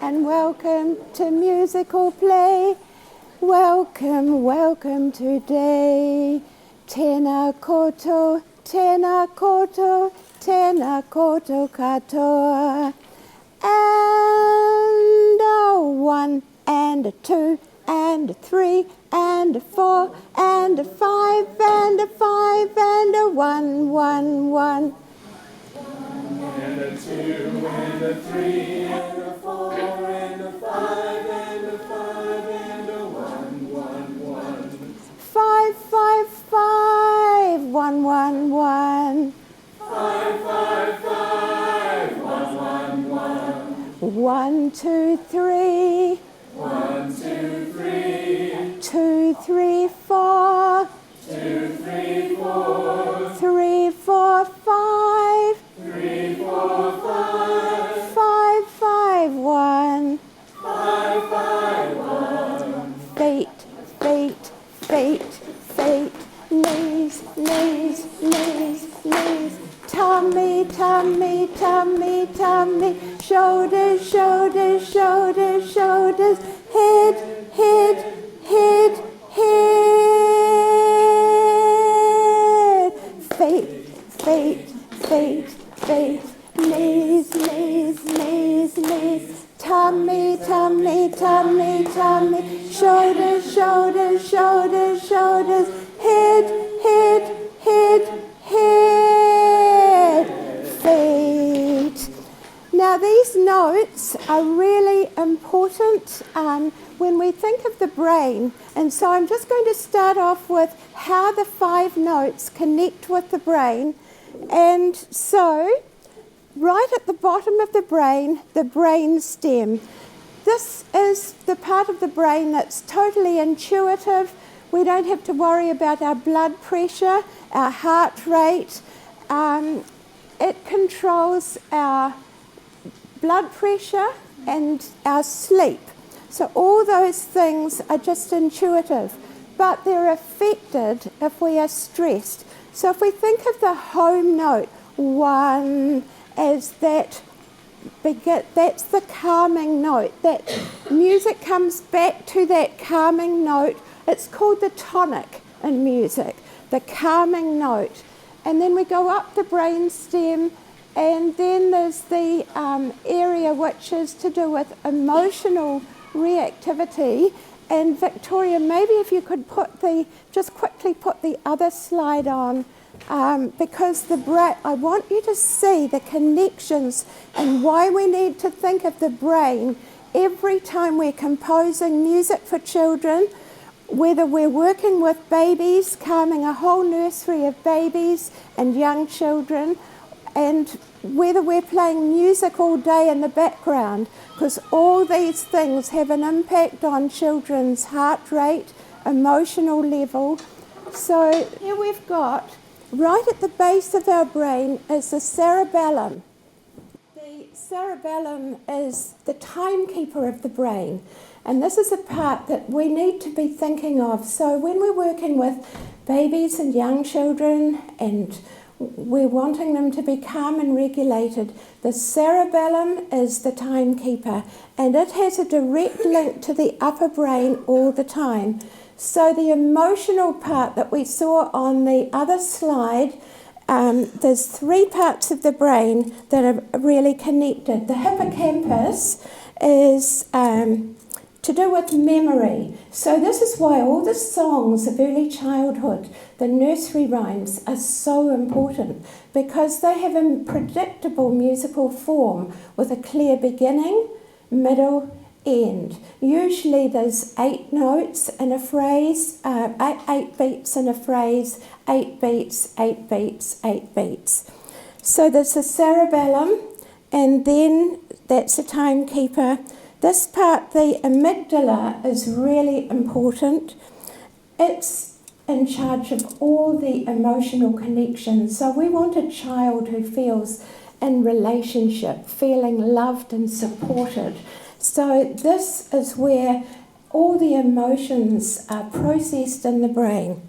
and welcome to musical play. Welcome, welcome today. Tēnā koutou, tēnā koutou, tēnā koutou katoa. And a 1 and a 2 and a 3 and a 4 and a 5 and a 5 and a 1, 1, 1. And a 2 and a 3 and a 4 and a 5 and a 5 and a 1, 1, 1. 5, 5, 5, 1, 1, 1. 5, 5, 5, 1, 1, 1. 1, 2, 3. 1, 2, 3. 2, 3, 4. 2, 3, 4. 3, 4, 5. 3, 4, 5. 5, 5, 1. 5, 5, 1. Feet, feet, feet, feet. Knees, knees, knees, knees. Tummy, tummy, tummy, tummy. Shoulders, shoulders, shoulders, shoulders. Head, head, head, head. Feet, feet, feet, feet. Knees, knees, knees, knees. Tummy, tummy, tummy, tummy. Shoulders, shoulders, shoulders, shoulders. Head, head, head, head. Feet. Now these notes are really important when we think of the brain, and so I'm just going to start off with how the 5 notes connect with the brain. And so right at the bottom of the brain stem. This is the part of the brain that's totally intuitive. We don't have to worry about our blood pressure, our heart rate. It controls our blood pressure and our sleep. So all those things are just intuitive, but they're affected if we are stressed. So if we think of the home note, 1, as that's the calming note. That music comes back to that calming note. It's called the tonic in music, the calming note. And then we go up the brain stem, and then there's the area which is to do with emotional reactivity. And Victoria, maybe if you could just quickly put the other slide on, because I want you to see the connections and why we need to think of the brain every time we're composing music for children, whether we're working with babies, calming a whole nursery of babies and young children, and whether we're playing music all day in the background, because all these things have an impact on children's heart rate, emotional level. So here we've got, right at the base of our brain is the cerebellum. The cerebellum is the timekeeper of the brain, and this is a part that we need to be thinking of. So when we're working with babies and young children and we're wanting them to be calm and regulated, the cerebellum is the timekeeper, and it has a direct link to the upper brain all the time. So the emotional part that we saw on the other slide, there's 3 parts of the brain that are really connected. The hippocampus is to do with memory. So this is why all the songs of early childhood, the nursery rhymes, are so important, because they have a predictable musical form with a clear beginning, middle, end. Usually there's 8 notes in a phrase, 8 beats in a phrase, 8 beats, 8 beats, 8 beats. So there's the cerebellum, and then that's the timekeeper. This part, the amygdala, is really important. It's in charge of all the emotional connections. So we want a child who feels in relationship, feeling loved and supported. So this is where all the emotions are processed in the brain.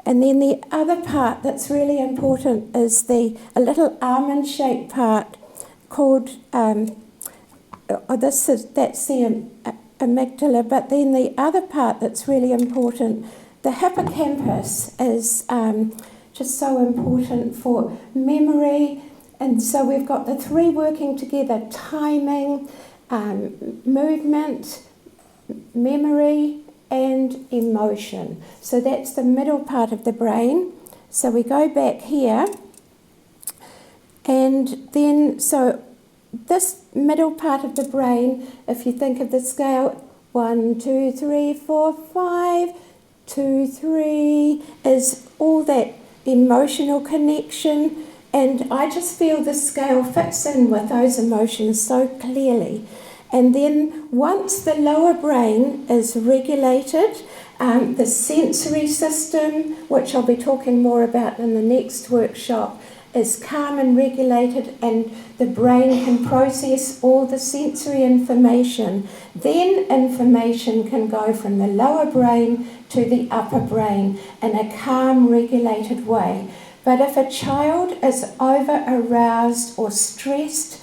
And then the other part that's really important is a little almond-shaped part called that's the amygdala, but then the other part that's really important, the hippocampus is just so important for memory. And so we've got the three working together: timing, movement, memory, and emotion. So that's the middle part of the brain. So we go back here, and then so this middle part of the brain, if you think of the scale, 1, 2, 3, 4, 5, 2, 3, is all that emotional connection. And I just feel the scale fits in with those emotions so clearly. And then once the lower brain is regulated, the sensory system, which I'll be talking more about in the next workshop, is calm and regulated, and the brain can process all the sensory information. Then information can go from the lower brain to the upper brain in a calm, regulated way. But if a child is over-aroused or stressed,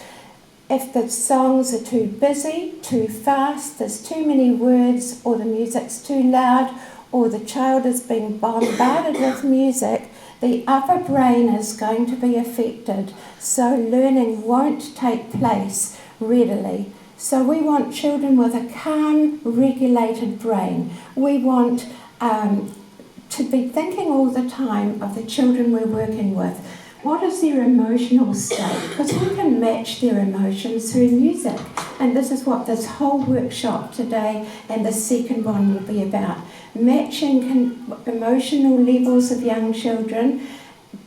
if the songs are too busy, too fast, there's too many words, or the music's too loud, or the child is being bombarded with music, the upper brain is going to be affected, so learning won't take place readily. So we want children with a calm, regulated brain. We want to be thinking all the time of the children we're working with. What is their emotional state? Because we can match their emotions through music. And this is what this whole workshop today and the second one will be about. Matching emotional levels of young children,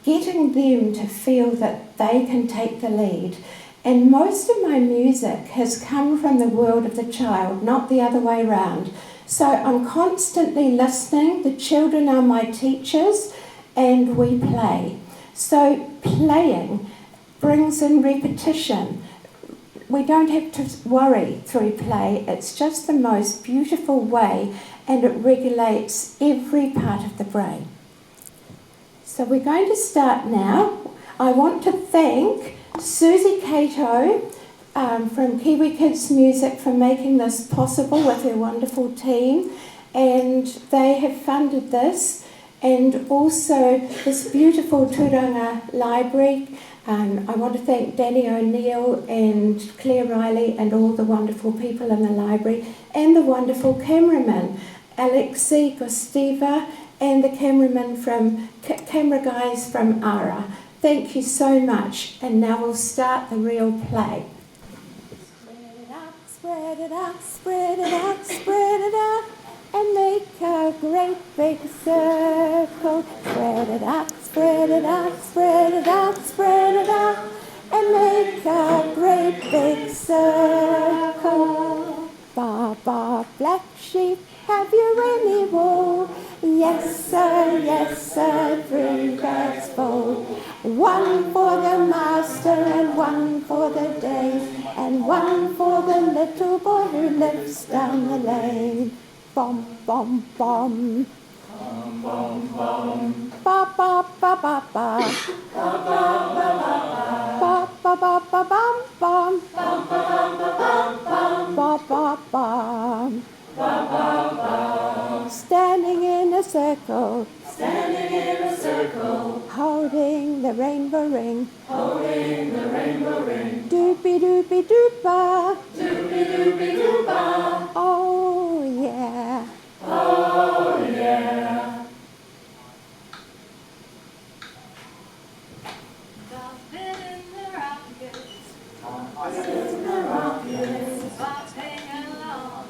getting them to feel that they can take the lead. And most of my music has come from the world of the child, not the other way around. So I'm constantly listening. The children are my teachers, and we play. So playing brings in repetition. We don't have to worry through play. It's just the most beautiful way, and it regulates every part of the brain. So we're going to start now. I want to thank Susie Cato from Kiwi Kids Music for making this possible with her wonderful team, and they have funded this. And also this beautiful Turanga Library. I want to thank Danny O'Neill and Claire Wylie and all the wonderful people in the library, and the wonderful cameraman, Alexei Gostiva, and the camera guys from ARA. Thank you so much. And now we'll start the real play. Spread it out, spread it out, spread it out. And make a great big circle. Spread it out, spread it out, spread it out, spread it out. And make a great big circle. Ba, ba, black sheep, have you any wool? Yes, sir, 3 bags full. 1 for the master and 1 for the dame, and 1 for the little boy who lives down the lane. Bum, bum, bum. Bum, bum, bum. Ba, ba, ba, ba, ba. Ba, ba, ba, ba, ba. Ba, ba, ba, ba, bum, bum. Bum, ba, bum, ba, bum, bum. Ba, ba, bum. Ba, ba, bum. Standing in a circle. Standing in a circle. Holding the rainbow ring. Holding the rainbow ring. Doopy doopy doopa. Doopy doopy doopa. Oh yeah. Oh yeah. Bobbing in the rockets. Bobbing in the rockets. Bopping along.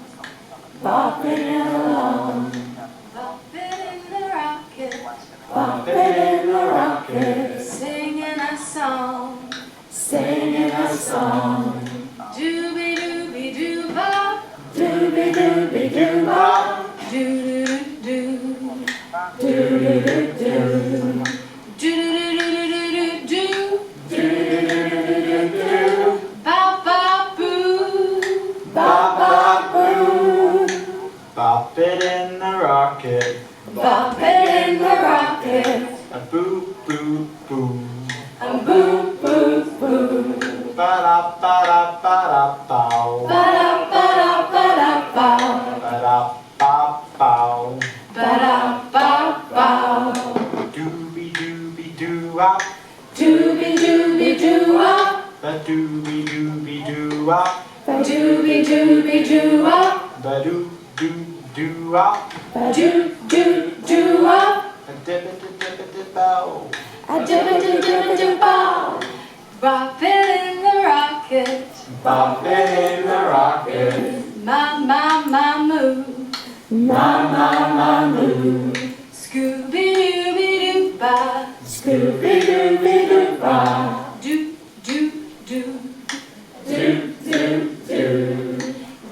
Bopping along. Bopping in the rockets. Bopping in the rockets. Singing a song. Singing a song. Dooby dooby doo bop. Doobie doobie doo bop. Doo doo doo doo. Doobie doo doo. Doo doo doo doo doo. Doobie doo doo. Bop bop boo. Bop bop boo. Bop it in the rocket. Bop it in the rocket. A boo boo boo. A boo boo boo. Ba da ba da ba da bow. Ba-doo-be-doo-wop. Doobie doobie doo wop. Ba-doo-be-doo-be-doo-wop. Doobie doobie doo wop. Ba-doo-doo-doo-wop. Doo doo doo wop. A-dibba-dibba-dibba-bow. A dibba doo dibba doo bow. Bop it in the rocket. Bop it in the rocket. Ma moo. Ma-ma-ma-moo. Scooby dooby doo ba. Scooby-dooby-doo-ba. Doo doo doo. Do-do-do.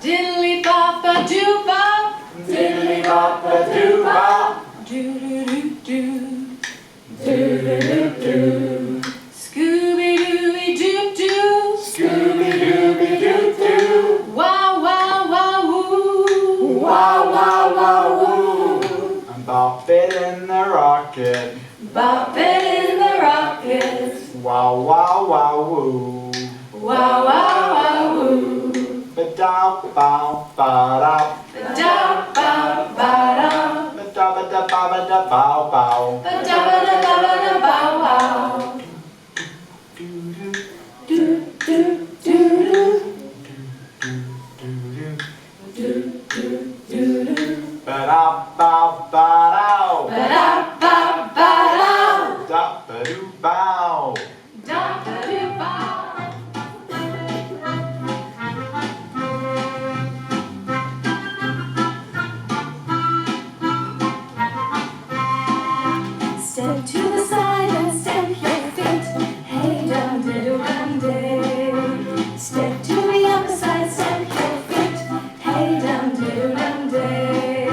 Diddly bop a doo bop. Diddly-bop-a-doo-bop. Doo doo doo doo. Do-do-do-do. Scooby dooby doo doo. Scooby-dooby-doo-doo. Wow wow wow woo. Wow, wow, wow, woo. And bop it in the rocket. Bop it in the rocket. Wow, wow, wow, woo. Wow wow wow woo. Ba-dow, bow, ba-dow. Da ba ba da. Ba-da, ba-da, ba-ba-da, bow, bow. Ba da ba da ba ba da bow wow. Do-do, Do do do do-do. Ba-da, bow, ba-dow. ba da ba ba da. Da, ba-doo, bow. Da ba do bow. Step to the side and stamp your feet. Hey dum diddle dum day. Step to the other side, stamp your feet. Hey dum diddle dum day.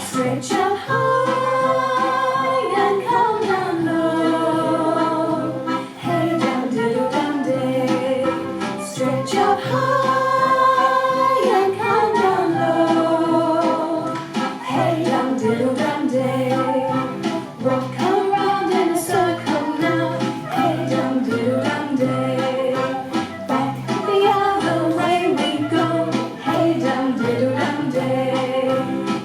Stretch up high and come down low. Hey dum diddle dum day. Stretch up high and come down low. Hey dum diddle dum day. Rock around in a circle now. Hey dum diddle dum day. Back the other way we go. Hey dum diddle dum day.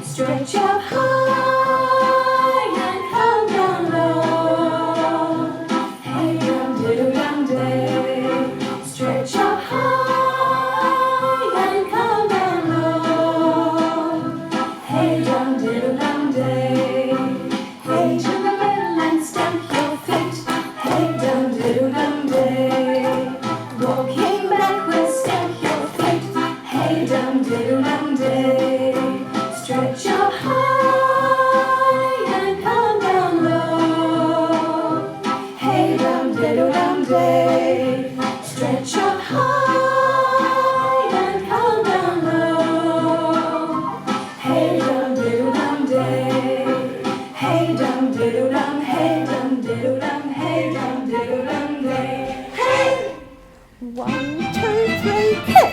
Stretch up high and come down low. Hey dum diddle dum day. Stretch up high and come down low. Hey dum diddle dum day. Hey to the middle and stamp your feet. Hey dum diddle dum day. Walking backwards, stamp your feet. Hey dum diddle dum day. Stretch up high and come down low. Hey dum diddle dum day. Stretch up high and come down low. Hey dum diddle dum day. Hey dum diddle dum, hey dum diddle dum, hey dum diddle dum day. Hey! 1, 2, 3, kick.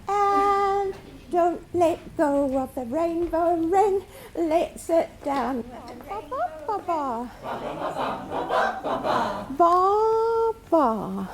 And don't let go of the rainbow ring. Let's sit down. Ba ba ba ba ba.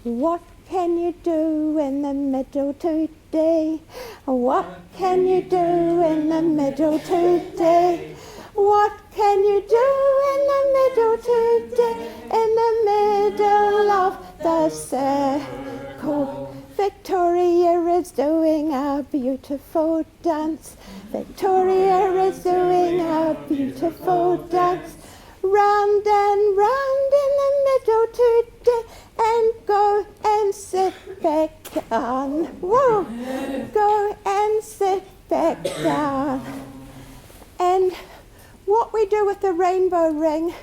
What can you do in the middle today? What can you do in the middle today? What can you do in the middle today? In the middle of the circle, Victoria is doing a beautiful dance. Victoria is doing a beautiful dance. Round and round in the middle today, and go and sit back down. Whoa! Go and sit back down. And what we do with the rainbow ring,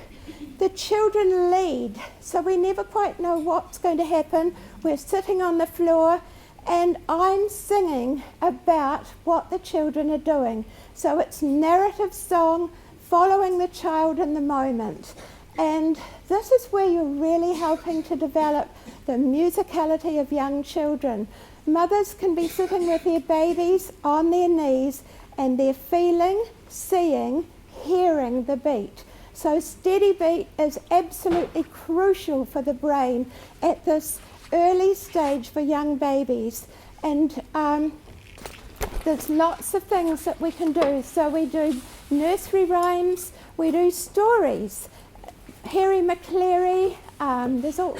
the children lead, so we never quite know what's going to happen. We're sitting on the floor and I'm singing about what the children are doing. So it's narrative song following the child in the moment. And this is where you're really helping to develop the musicality of young children. Mothers can be sitting with their babies on their knees and they're feeling, seeing, hearing the beat. So steady beat is absolutely crucial for the brain at this early stage for young babies. And there's lots of things that we can do. So we do nursery rhymes, we do stories. Harry McCleary, there's all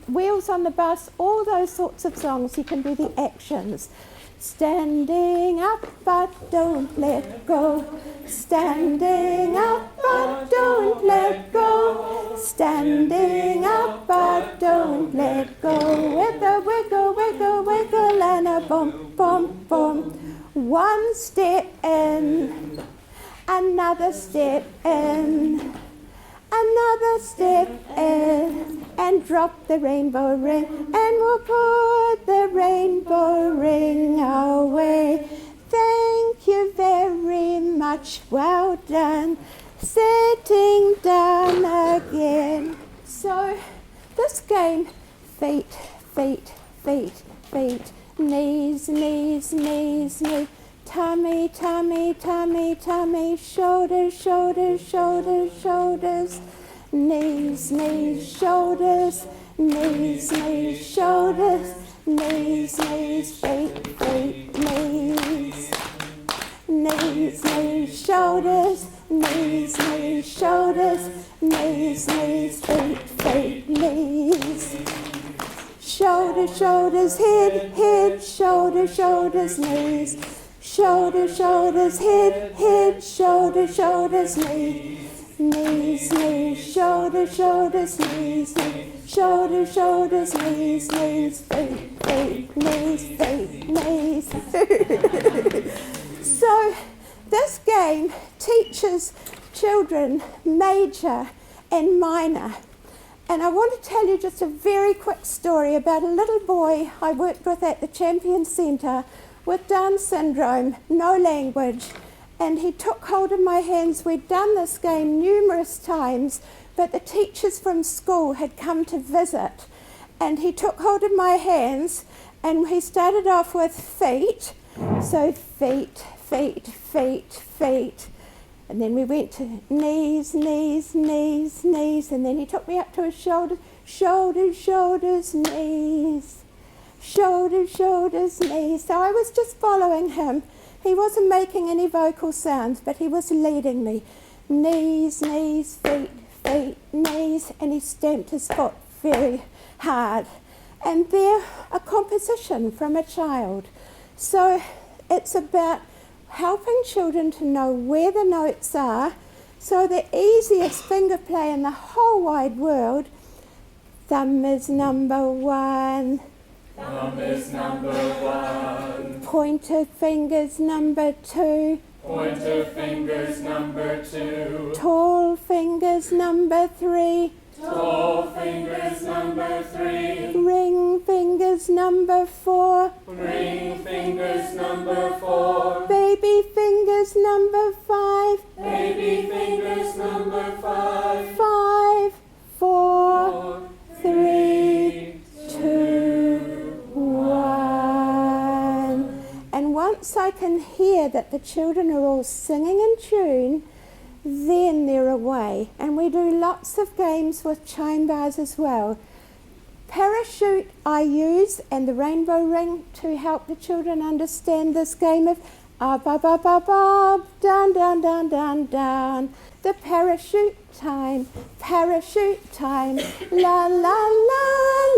Wheels on the Bus, all those sorts of songs. You can do the actions. Standing up, but don't let go. Standing up, but don't let go. Standing up, but don't let go. With a wiggle, wiggle, wiggle, and a bump, bump, bump. One step in, another step in. Another step in, and drop the rainbow ring, and we'll put the rainbow ring away. Thank you very much, well done. Sitting down again. So this game, feet, feet, feet, feet, knees, knees, knees, knees. Tummy, tummy, tummy, tummy, shoulders, shoulders, shoulders, shoulders, knees, knees, shoulders, knees, knees, shoulders, knees, knees, feet, feet, knees, knees, knees, shoulders, knees, knees, shoulders, knees, knees, feet, feet, knees. Shoulders, shoulders, head, head, shoulders, shoulders, knees. Shoulders, shoulders, head, head, shoulders, shoulders, knees, knees, knees, shoulders, shoulders, knees, knees, shoulders, shoulders, knees, knees, feet, feet, knees, feet, knees. So this game teaches children major and minor. And I want to tell you just a very quick story about a little boy I worked with at the Champion Centre with Down syndrome, no language, and he took hold of my hands. We'd done this game numerous times, but the teachers from school had come to visit, and he took hold of my hands, and he started off with feet, so feet, feet, feet, feet, and then we went to knees, knees, knees, knees, and then he took me up to his shoulders, shoulders, shoulders, knees. Shoulders, shoulders, knees. So I was just following him. He wasn't making any vocal sounds, but he was leading me. Knees, knees, feet, feet, knees. And he stamped his foot very hard. And they're a composition from a child. So it's about helping children to know where the notes are. So the easiest finger play in the whole wide world, thumb is number one. Thumb is number one. Pointer fingers number two. Pointer fingers number two. Tall fingers number three. Tall fingers number three. Ring fingers number four. Ring fingers number four. Baby fingers number five. Baby fingers number five. 5, 4, 3, 2, 1. And once I can hear that the children are all singing in tune, then they're away. And we do lots of games with chime bars as well. Parachute I use, and the rainbow ring, to help the children understand this game of up, up, up, up, up, down, down, down, down, down. The parachute time, la, la, la,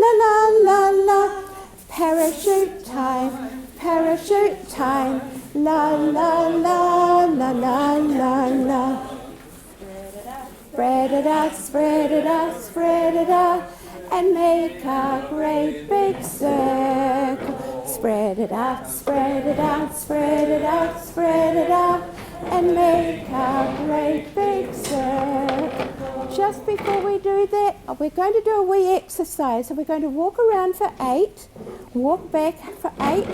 la, la, la, la. Parachute time, la, la, la, la, la, la, la. Spread it out, spread it out, spread it out, and make a great big circle. Spread it out, spread it out, spread it out, spread it out, and make a great big circle. Just before we do that, we're going to do a wee exercise. So we're going to walk around for 8, walk back for 8,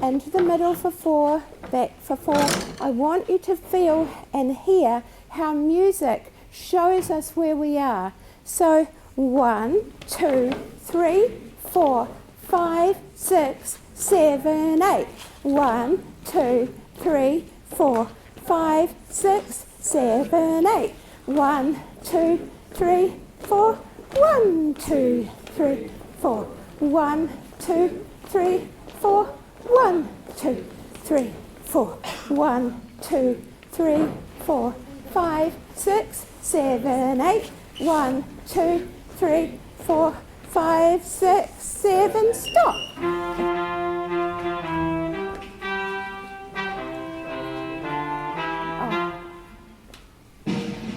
into the middle for 4, back for 4. I want you to feel and hear how music shows us where we are. So 1, 2, 3, 4, 5, 6, 7, 8. 1, 2, 3, 4, 5, 6, 7, 8. 1, 2, 3, 4. 1, 2, 3, 4. 1, 2, 3, 4. 1, 2, 3, 4. 1, 2, 3, 4, 5, 6, 7, 8. 1, 2, 3, 4, 5, 6, 7. Stop.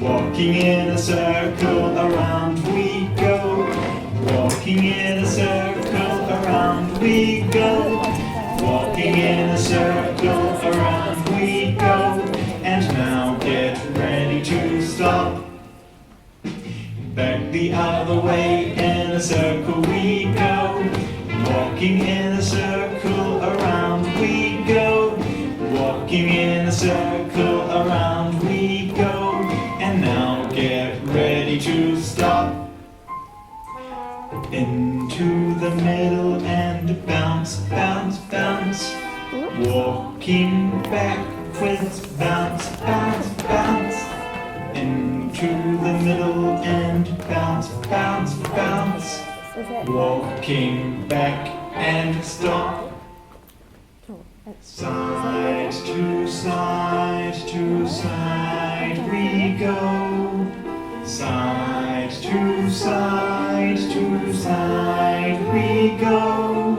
Walking in a circle around we go. Walking in a circle around we go. Walking in a circle around we go. And now get ready to stop. Back the other way, in a circle we go. Walking in a circle around we go. Walking in a circle around we go. And now get ready to stop. Into the middle and bounce, bounce, bounce. Walking backwards, bounce, bounce, bounce. Into the middle and bounce, bounce, bounce. Walking back and stop. Side to side to side we go. Side to side to side we go.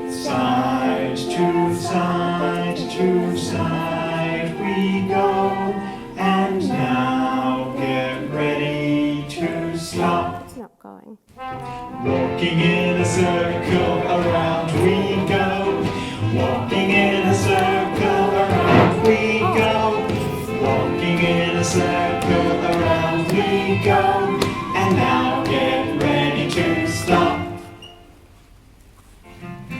Side to side to side we go. And now get ready to stop. It's not going. Walking in a circle around we go. Walking in a circle around we go. Walking in a circle around we go. And now get ready to stop.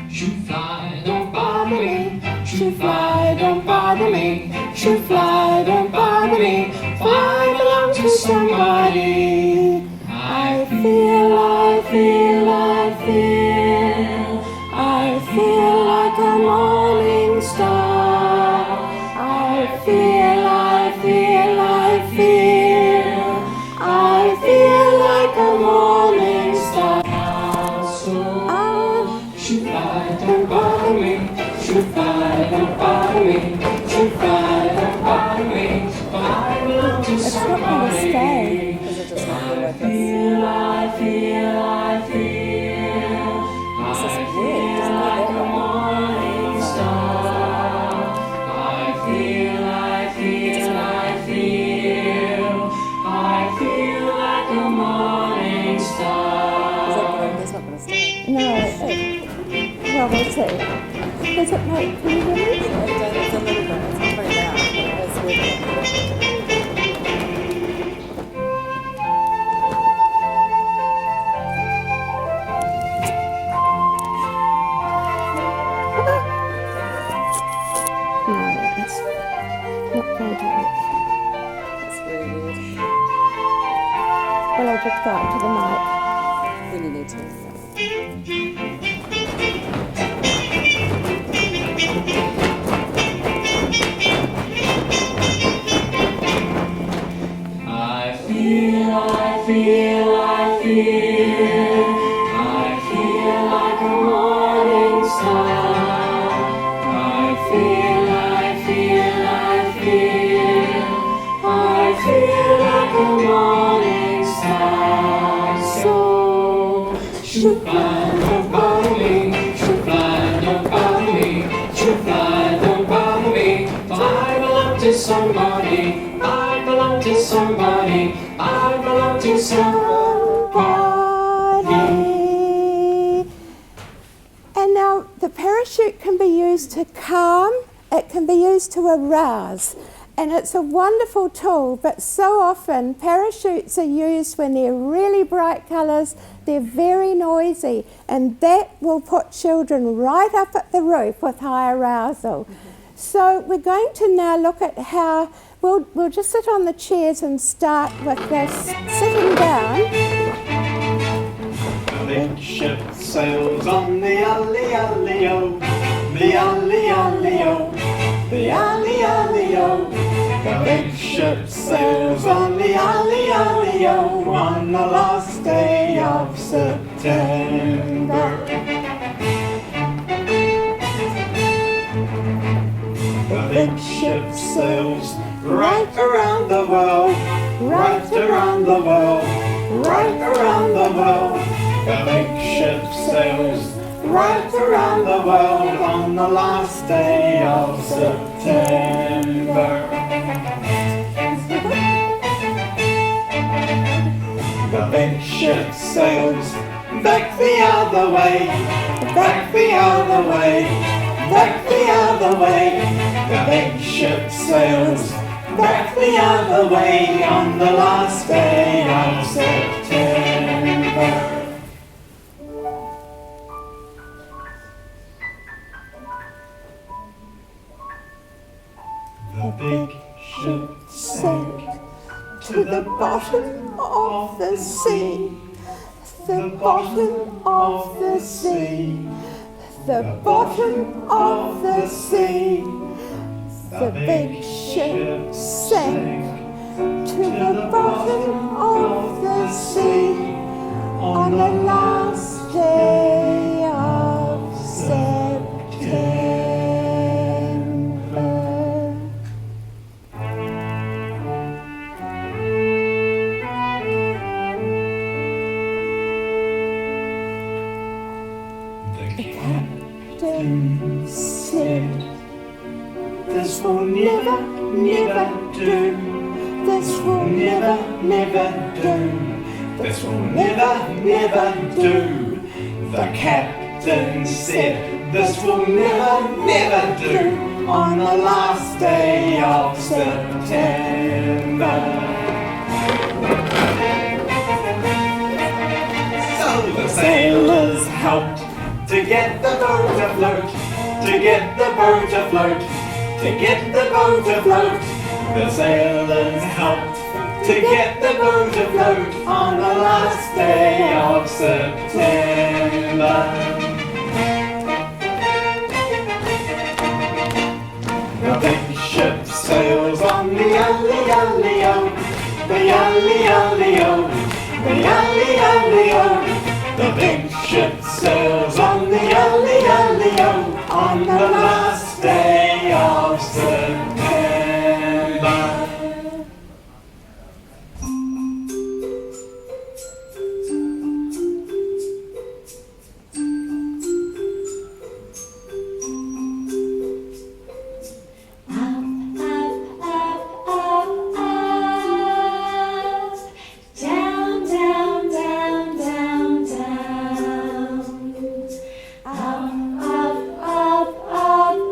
Shoot fly, don't bother me. Shoot fly, don't bother me. Shoot fly, don't bother me. I belong to somebody. I feel, I feel, I feel. I feel like a morning star. I feel, I feel, I feel. I feel like a morning star. So shoot fly, don't bother me. Shoot fly, don't bother me. Shoot fly, don't bother me. I belong to It's not going to stay. Is it just not going I with us? feel, I feel, I feel. This is I weird. feel Doesn't like it a morning star. I feel, I feel, I feel. I feel like a morning Is star. it's not going to stay. No, well, we'll see. Does it make, can you hear me? It's a little bit. It's not very loud. It's weird. No, it's not going to work. It's very weird. Well, I'll just go up to the mic. When you need to. I feel, I feel, I feel. I feel like a morning star. I feel, I feel, I feel. I feel like a morning star. So shoot fly, don't bother me. Shoot fly, don't bother me. Shoot fly, don't bother me. I belong to somebody. I belong to somebody. I belong to somebody. And now the parachute can be used to calm, it can be used to arouse. And it's a wonderful tool, but so often parachutes are used when they're really bright colours, they're very noisy, and that will put children right up at the roof with high arousal. So we're going to now look at how we'll just sit on the chairs and start with this sitting down. The big ship sails on the alley-alley-o, the alley-alley-o, the alley-alley-o. The big ship sails on the alley-alley-o on the last day of September. The big ship sails right around the world, right around the world, right around the world. The big ship sails right around the world on the last day of September. The big ship sails back the other way, back the other way, back the other way. The big ship sails back the other way on the last day of September. The big ship sank to the bottom of the sea, the bottom of the sea, the bottom of the sea. The big ship sank to the bottom of the sea on the last day of September. The captain said, "This will never, never do. This will never, never do. This will never, never do." The captain said, "This will never, never do on the last day of September." So the sailors helped to get the boat afloat, to get the boat afloat, to get the boat afloat. The sailors helped to get the boat afloat on the last day of September. The big ship sails on the alley-alley-o, the alley-alley-o, the alley-alley-o. The big ship sails on the alley-alley-o on the last day of September. Up,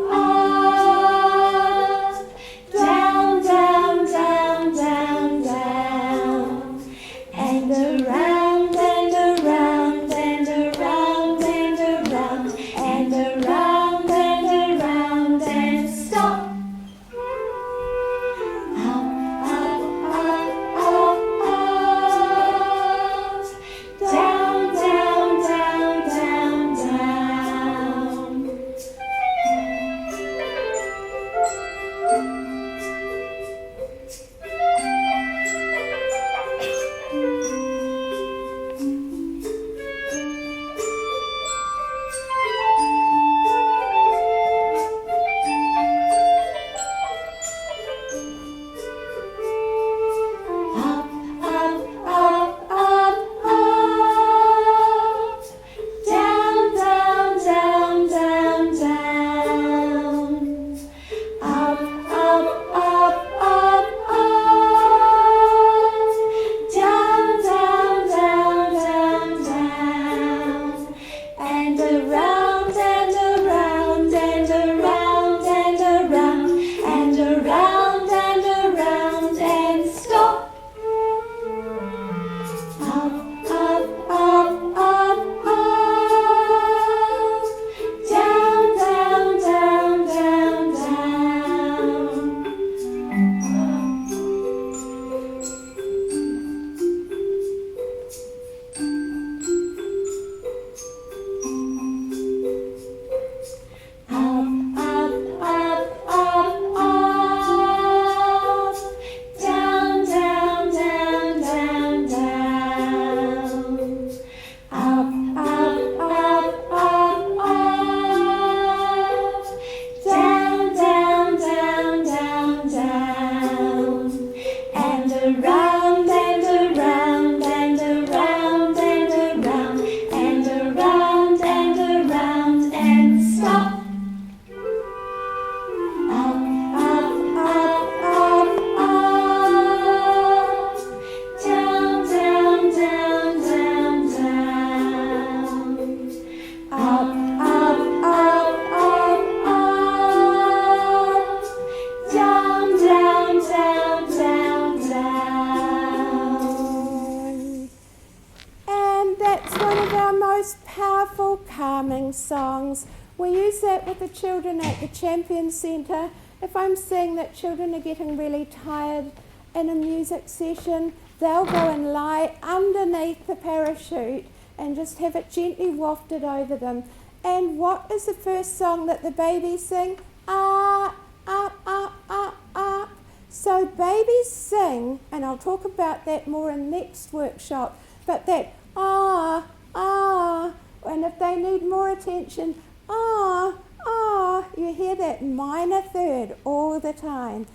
most powerful, calming songs. We use that with the children at the Champion Centre. If I'm seeing that children are getting really tired in a music session, they'll go and lie underneath the parachute and just have it gently wafted over them. And what is the first song that the babies sing? Ah, ah, ah, ah, ah. So babies sing, and I'll talk about that more in next workshop, but that ah, ah, and if they need more attention, ah, ah, you hear that minor third all the time.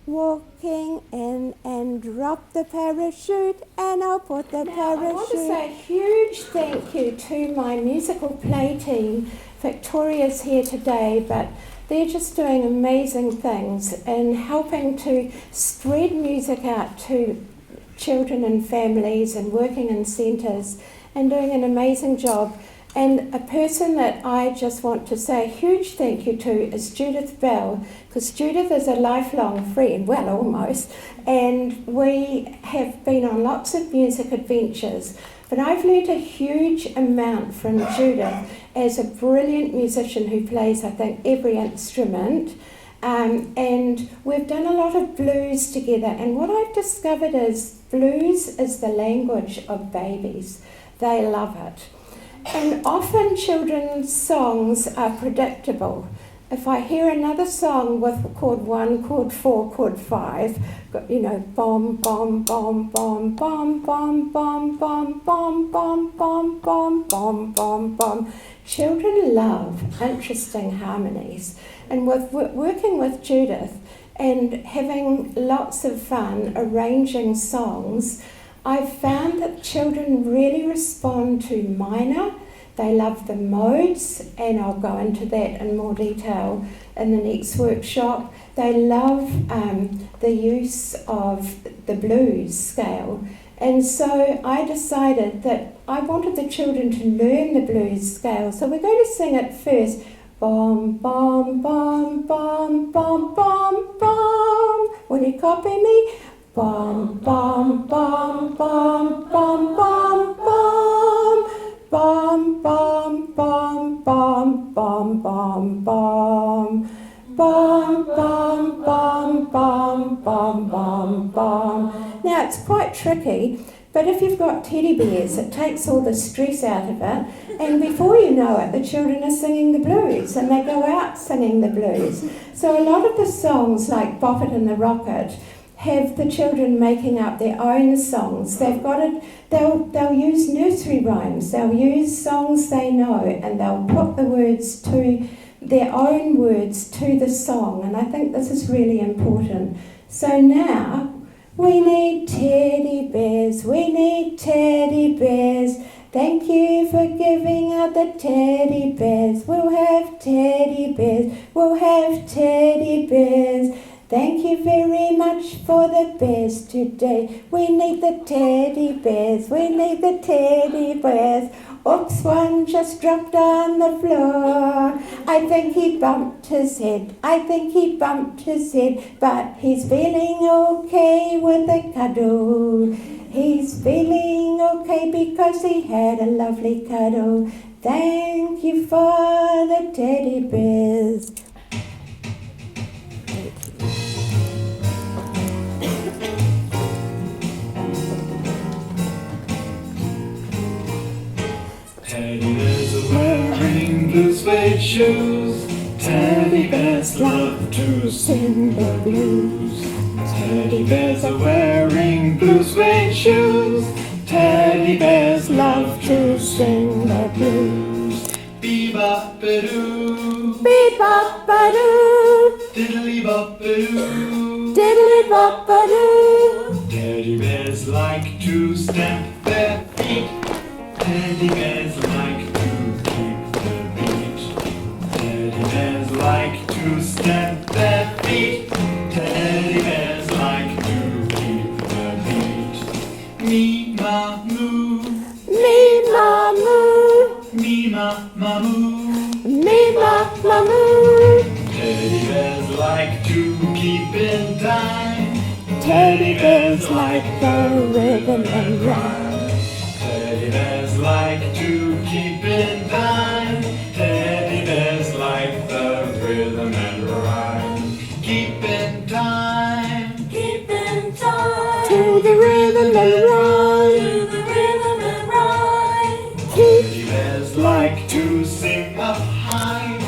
Walking in and drop the parachute, and I'll put the parachute. I want to say a huge thank you to my musical play team. Victoria's here today, but they're just doing amazing things and helping to spread music out to children and families and working in centres and doing an amazing job. And a person that I just want to say a huge thank you to is Judith Bell, because Judith is a lifelong friend, well almost, and we have been on lots of music adventures. But I've learnt a huge amount from Judith as a brilliant musician who plays, I think, every instrument. And we've done a lot of blues together. And what I've discovered is blues is the language of babies. They love it. And often children's songs are predictable. If I hear another song with chord 1, chord 4, chord 5, you know, bom, bom, bom, bom, bom, bom, bom, bom, bom, bom, bom, bom, bom, bom, bom. Children love interesting harmonies. And with working with Judith and having lots of fun arranging songs, I've found that children really respond to minor. They love the modes, and I'll go into that in more detail in the next workshop. They love the use of the blues scale. And so I decided that I wanted the children to learn the blues scale. So we're going to sing it first. Bom, bom, bom, bom, bom, bom, bom. Will you copy me? Bom, bom, bom, bom, bom, bom, bom. Bom, bom, bom, bom, bom, bom, bom. Bom, bom, bom, bom, bom, bom, bom. Now it's quite tricky, but if you've got teddy bears, it takes all the stress out of it, and before you know it, the children are singing the blues, and they go out singing the blues. So a lot of the songs, like Bop It and the Rocket, have the children making up their own songs. They've got it. They'll use nursery rhymes. They'll use songs they know, and they'll put the words to their own words to the song. And I think this is really important. So now we need teddy bears. We need teddy bears. Thank you for giving out the teddy bears. We'll have teddy bears. We'll have teddy bears. Thank you very much for the bears today. We need the teddy bears. We need the teddy bears. Oops, one just dropped on the floor. I think he bumped his head. I think he bumped his head. But he's feeling okay with a cuddle. He's feeling okay because he had a lovely cuddle. Thank you for the teddy bears. Teddy bears are wearing blue suede shoes. Teddy bears love to sing the blues. Teddy bears are wearing blue suede shoes. Teddy bears love to sing the blues. Bee-bop-a-doo, Bee-bop-a-doo, diddly-bop-a-doo, diddly-bop-a-doo. Teddy bears like to stamp their feet. Teddy bears like to keep the beat. Teddy bears like to stamp their feet. Teddy bears like to keep the beat. Me-ma-moo, Me-ma-moo, me-ma-ma-moo. me-ma-ma-moo. Teddy bears like to keep in time. Teddy bears like the rhythm and rhyme. Teddy bears like to keep in time. Teddy bears like the rhythm and rhyme. Keep in time. Keep in time. To the rhythm and rhyme. To the rhythm and rhyme. Teddy bears like to sing up high.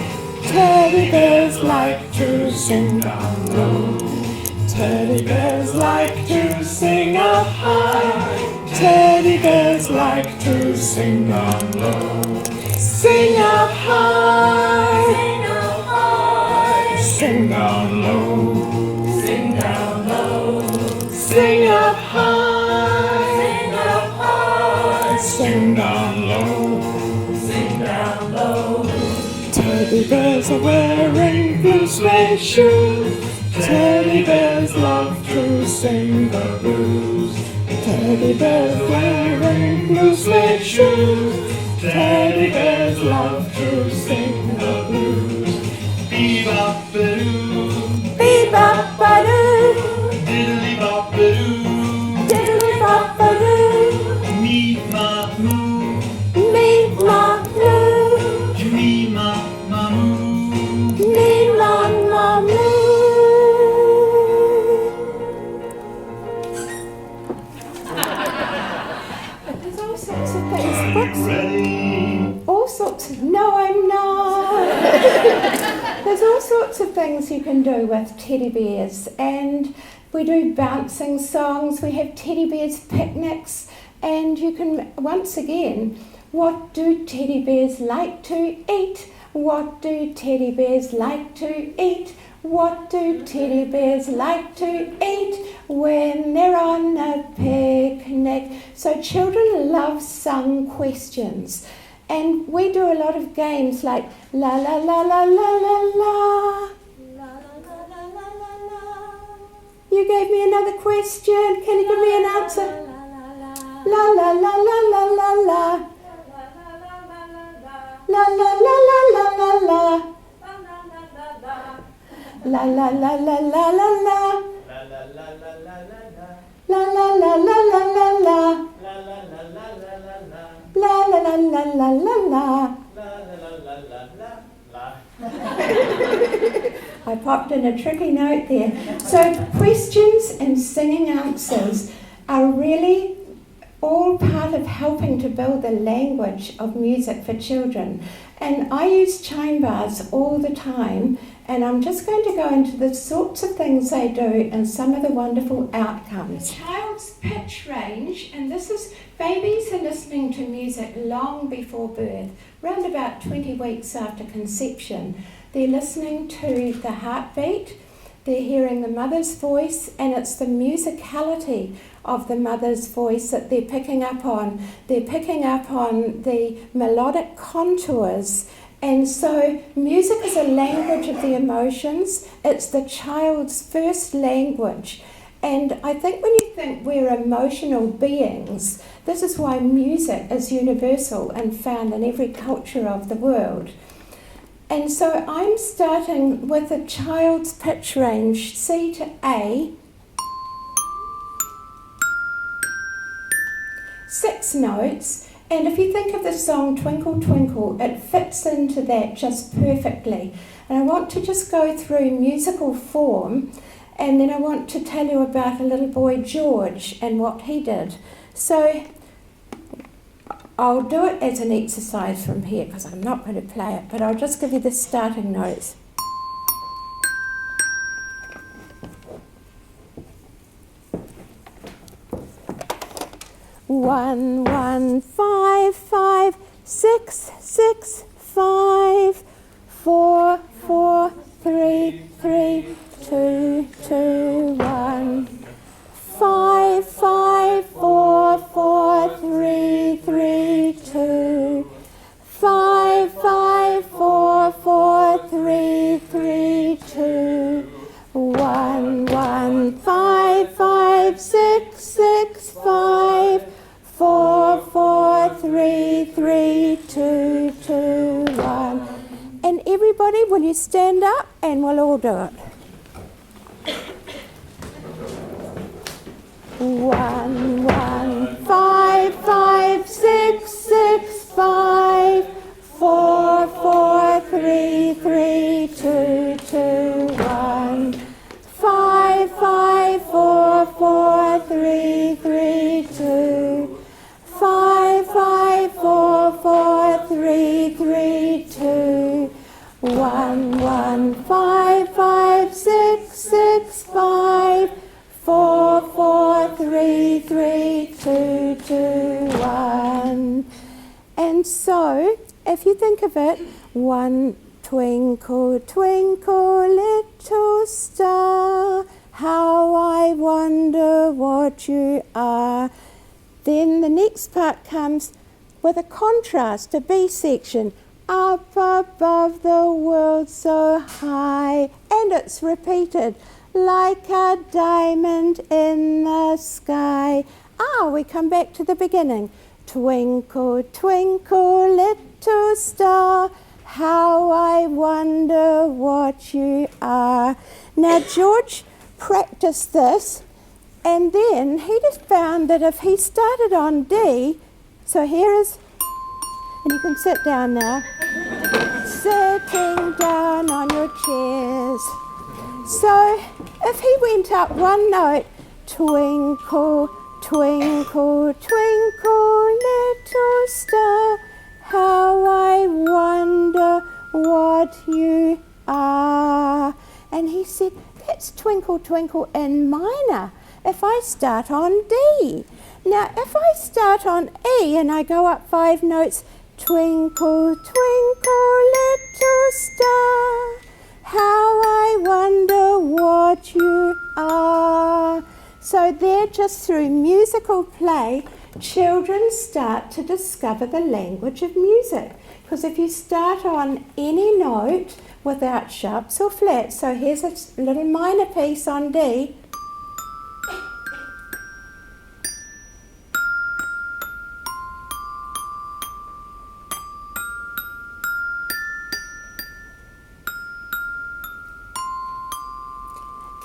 Teddy bears like to sing down low. Teddy bears like to sing up high. Teddy bears like To sing down low. sing up high. Sing up high. Sing Down low. Sing down low. Sing up high. Sing up high. Sing Down low. Sing down low. Teddy bears are wearing blue suede shoes. Teddy bears love to sing the blues. Teddy bears wearing blue suede shoes. Teddy bears love to sing the blues. Bebop-a-doo, Bee-bop-a-doo, diddly-bop-a-doo, diddly-bop-a-doo, me-ma-moo, me-ma-moo, me-ma-ma-moo. me-ma-ma-moo. But there's all sorts of things. Books, Ready? all sorts of, no, I'm not. There's all sorts of things you can do with teddy bears, and we do bouncing songs, we have teddy bears picnics, and you can, once again, what do teddy bears like to eat? What do teddy bears like to eat? What do teddy bears like to eat when they're on a picnic? So children love sung questions. And we do a lot of games like la la la la la la la. You gave me another question. Can you give me an answer? La la la la la la la. La la la la la la la. La la la la la la la. La la la la la la la. La la la la la la la. I popped in a tricky note there. So questions and singing answers are really all part of helping to build the language of music for children. And I use chime bars all the time, and I'm just going to go into the sorts of things they do and some of the wonderful outcomes. The child's pitch range, and this is babies are listening to music long before birth, around about 20 weeks after conception. They're listening to the heartbeat, they're hearing the mother's voice, and it's the musicality of the mother's voice that they're picking up on. They're picking up on the melodic contours. And so music is a language of the emotions. It's the child's first language. And I think when you think we're emotional beings, this is why music is universal and found in every culture of the world. And so I'm starting with a child's pitch range, C to A, 6 notes, and if you think of the song Twinkle Twinkle, it fits into that just perfectly. And I want to just go through musical form, and then I want to tell you about a little boy, George, and what he did. So I'll do it as an exercise from here because I'm not going to play it, but I'll just give you the starting notes. 1 1 5 5 6 6 5 4 4 3 3 2 2 1 5 5 4 4 3 3 2 5 5 4 4 3 3 2 1 1 5 5 6 6 5 4 4 3 3 2 2 1. And everybody, will you stand up and we'll all do it. 1 1 5 5 6 6 2. 5, 5, 4, 4, 3, 3, 2. 1, 1, 5, 5, 6, 6, 5. 4, 4, 3, 3, 2, 2, 1. And so, if you think of it, 1, twinkle, twinkle, little star, how I wonder what you are. Then the next part comes with a contrast, a B section. Up above the world so high. And it's repeated, like a diamond in the sky. We come back to the beginning. Twinkle, twinkle, little star, how I wonder what you are. Now George practiced this, and then he just found that if he started on D, so here is, and you can sit down now, sitting down on your chairs. So if he went up one note, twinkle, twinkle, twinkle, little star, how I wonder what you are. And he said, that's twinkle, twinkle in minor if I start on D. Now, if I start on E and I go up 5 notes, twinkle, twinkle, little star, how I wonder what you are. So there, just through musical play, children start to discover the language of music. Because if you start on any note without sharps or flats, so here's a little minor piece on D.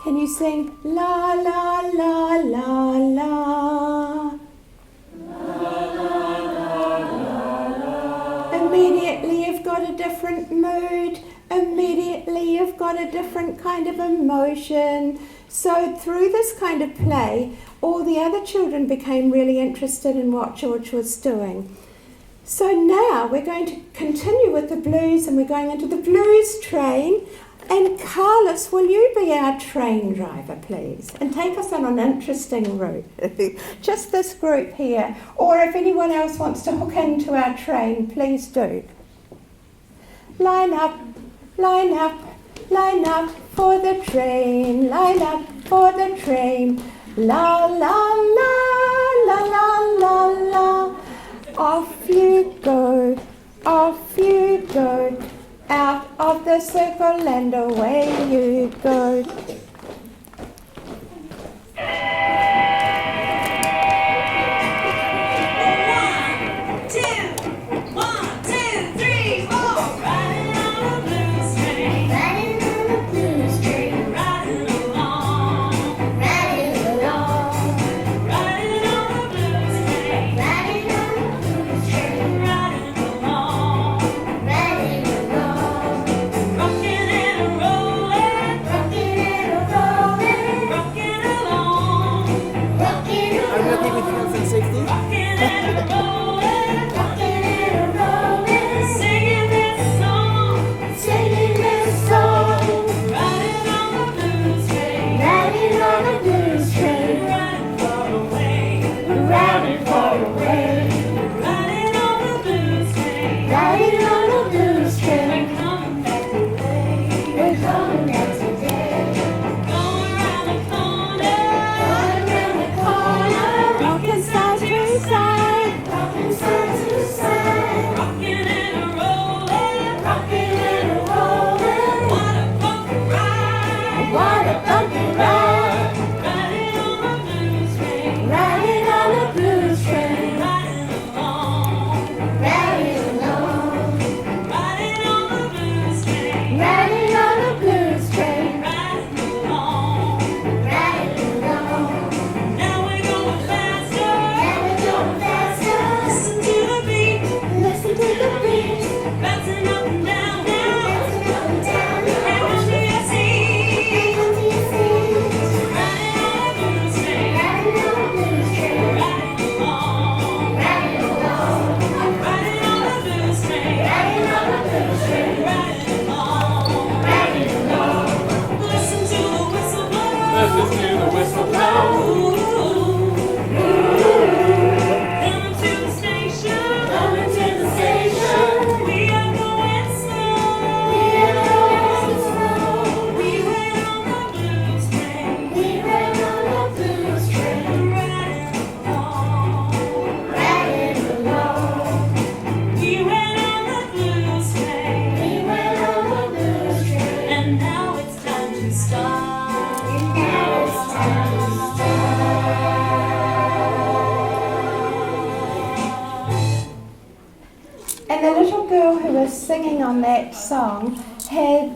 Can you sing la la la la la? Immediately you've got a different mood. Immediately you've got a different kind of emotion. So through this kind of play, all the other children became really interested in what George was doing. So now we're going to continue with the blues, and we're going into the blues train. And Carlos, will you be our train driver, please? And take us on an interesting route. Just this group here. Or if anyone else wants to hook into our train, please do. Line up, line up, line up for the train. Line up for the train. La, la, la, la, la, la, la. Off you go, off you go. Out of the circle and away you go. And the little girl who was singing on that song had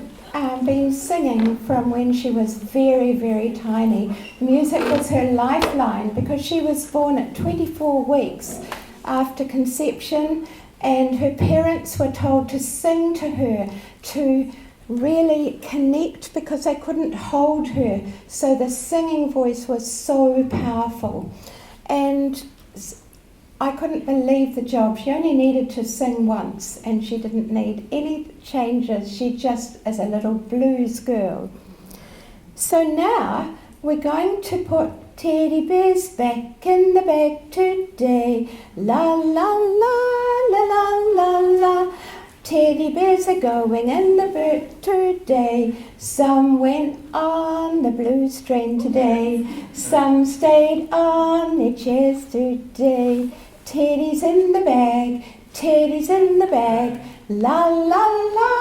been singing from when she was very, very tiny. Music was her lifeline because she was born at 24 weeks after conception, and her parents were told to sing to her to really connect because they couldn't hold her. So the singing voice was so powerful. And I couldn't believe the job. She only needed to sing once and she didn't need any changes. She just is a little blues girl. So now we're going to put teddy bears back in the bag today. La la la la la la la. Teddy bears are going in the boat today. Some went on the blues train today. Some stayed on their chairs today. Teddy's in the bag, Teddy's in the bag. La la la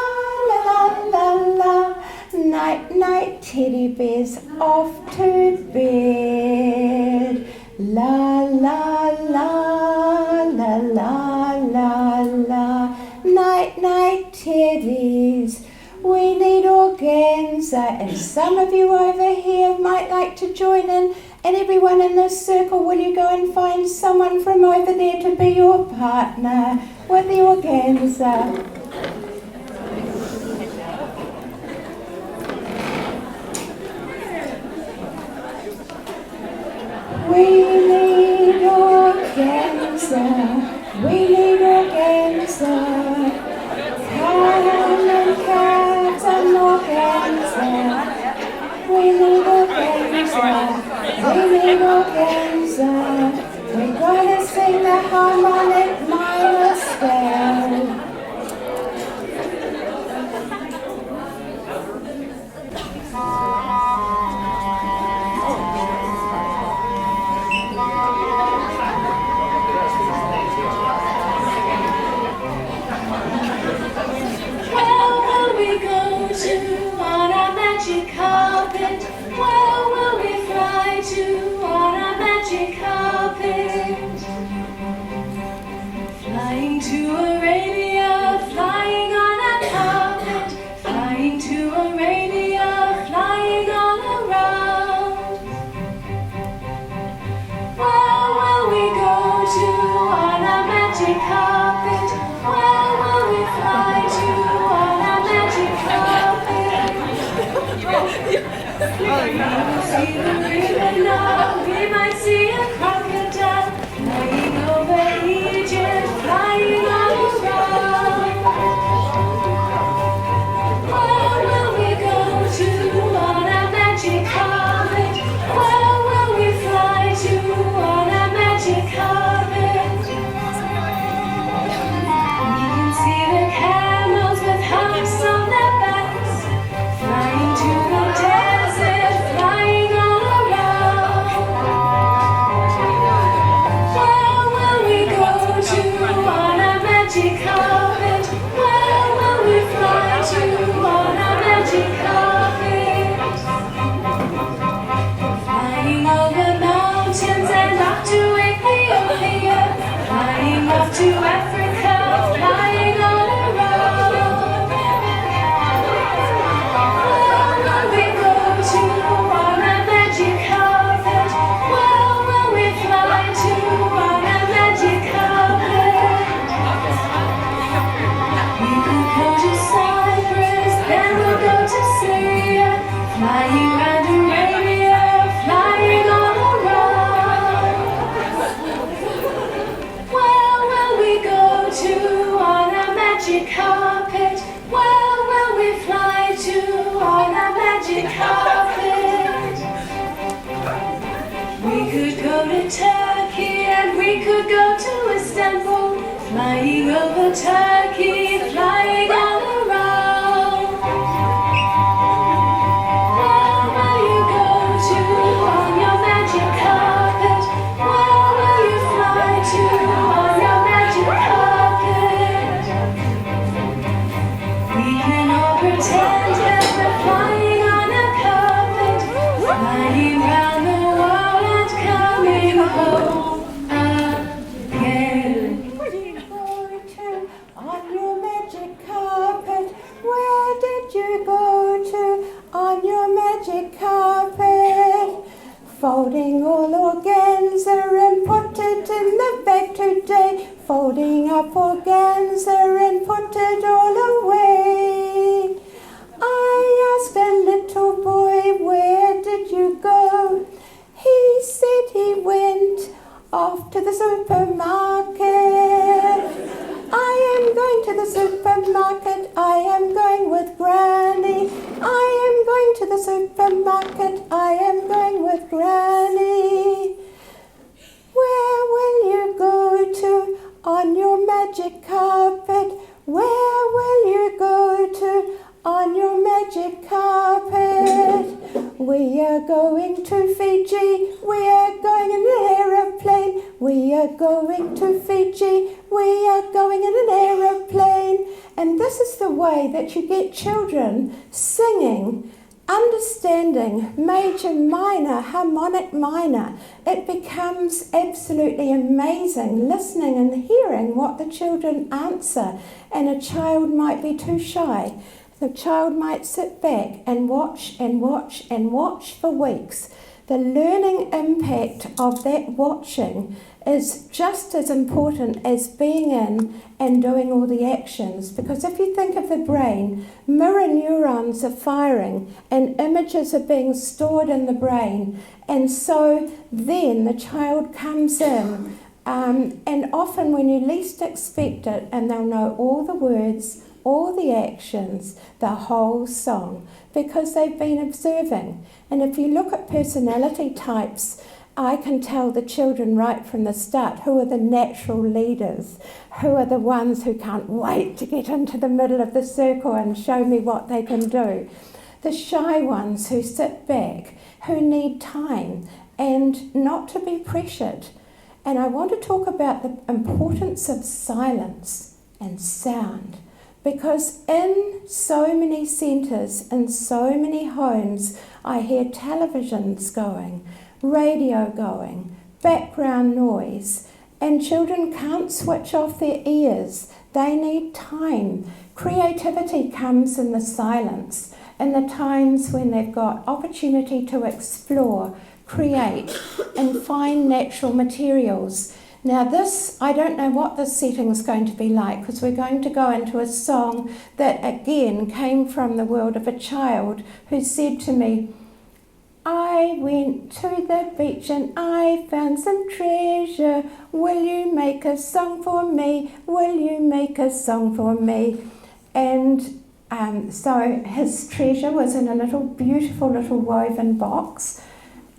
la la la la. Night night teddy bears off to bed. La la la la la la la. Night night teddies. We need organza, and some of you over here might like to join in. And everyone in this circle, will you go and find someone from over there to be your partner with the organza? We need organza. We need organza. Come and cut an organza. We need organza. We need organza. We're gonna sing the harmonic minor scale. Where will we go to on our magic carpet? Where will we fly to on our magic carpet? Flying to Arabia, flying on a carpet. Flying to Arabia, flying all around. Where will we go to on our magic carpet? Where will we fly to on our magic carpet? We will see the river now, we might see a crocodile flying over Egypt, flying all around. Where will we go to on our magic carpet? Where will we fly to on our magic carpet? We can see the camels with humps on their backs, flying to the desert, flying all around. Where will we go to on our magic carpet? Where will we fly to on our magic carpet? Flying over mountains and off to Ethiopia, flying off to Africa, flying all around. Where will we go to on our magic carpet? Where will we fly to on our magic carpet? We could go to Cyprus, then we'll go to Syria, flying round Arabia, flying all around. Where will we go to on our magic carpet? Where will we fly to on our magic carpet? We could go to Turkey and we could go to Istanbul, flying over Turkey, flying all around. Where will you go to on your magic carpet? Where will you fly to on your magic carpet? We can all pretend that we're flying on a carpet, flying round the world and coming home again. Going to on today, folding up organza and put it all away. I asked a little boy, where did you go? He said he went off to the supermarket. I am going to the supermarket, I am going with Granny. I am going to the supermarket, I am going with Granny. Where will you go to on your magic carpet? Where will you go to on your magic carpet? We are going to Fiji, we are going in an aeroplane. We are going to Fiji, we are going in an aeroplane. And this is the way that you get children singing, understanding major, minor, harmonic, minor. It becomes absolutely amazing listening and hearing what the children answer. And a child might be too shy. The child might sit back and watch and watch and watch for weeks. The learning impact of that watching is just as important as being in and doing all the actions. Because if you think of the brain, mirror neurons are firing and images are being stored in the brain. And so then the child comes in, and often when you least expect it, and they'll know all the words, all the actions, the whole song, because they've been observing. And if you look at personality types, I can tell the children right from the start who are the natural leaders, who are the ones who can't wait to get into the middle of the circle and show me what they can do. The shy ones who sit back, who need time and not to be pressured. And I want to talk about the importance of silence and sound. Because in so many centres, in so many homes, I hear televisions going, radio going, background noise, and children can't switch off their ears. They need time. Creativity comes in the silence, in the times when they've got opportunity to explore, create, and find natural materials. Now this, I don't know what this setting is going to be like, because we're going to go into a song that again came from the world of a child who said to me, I went to the beach and I found some treasure. Will you make a song for me? Will you make a song for me? And so his treasure was in a little beautiful little woven box,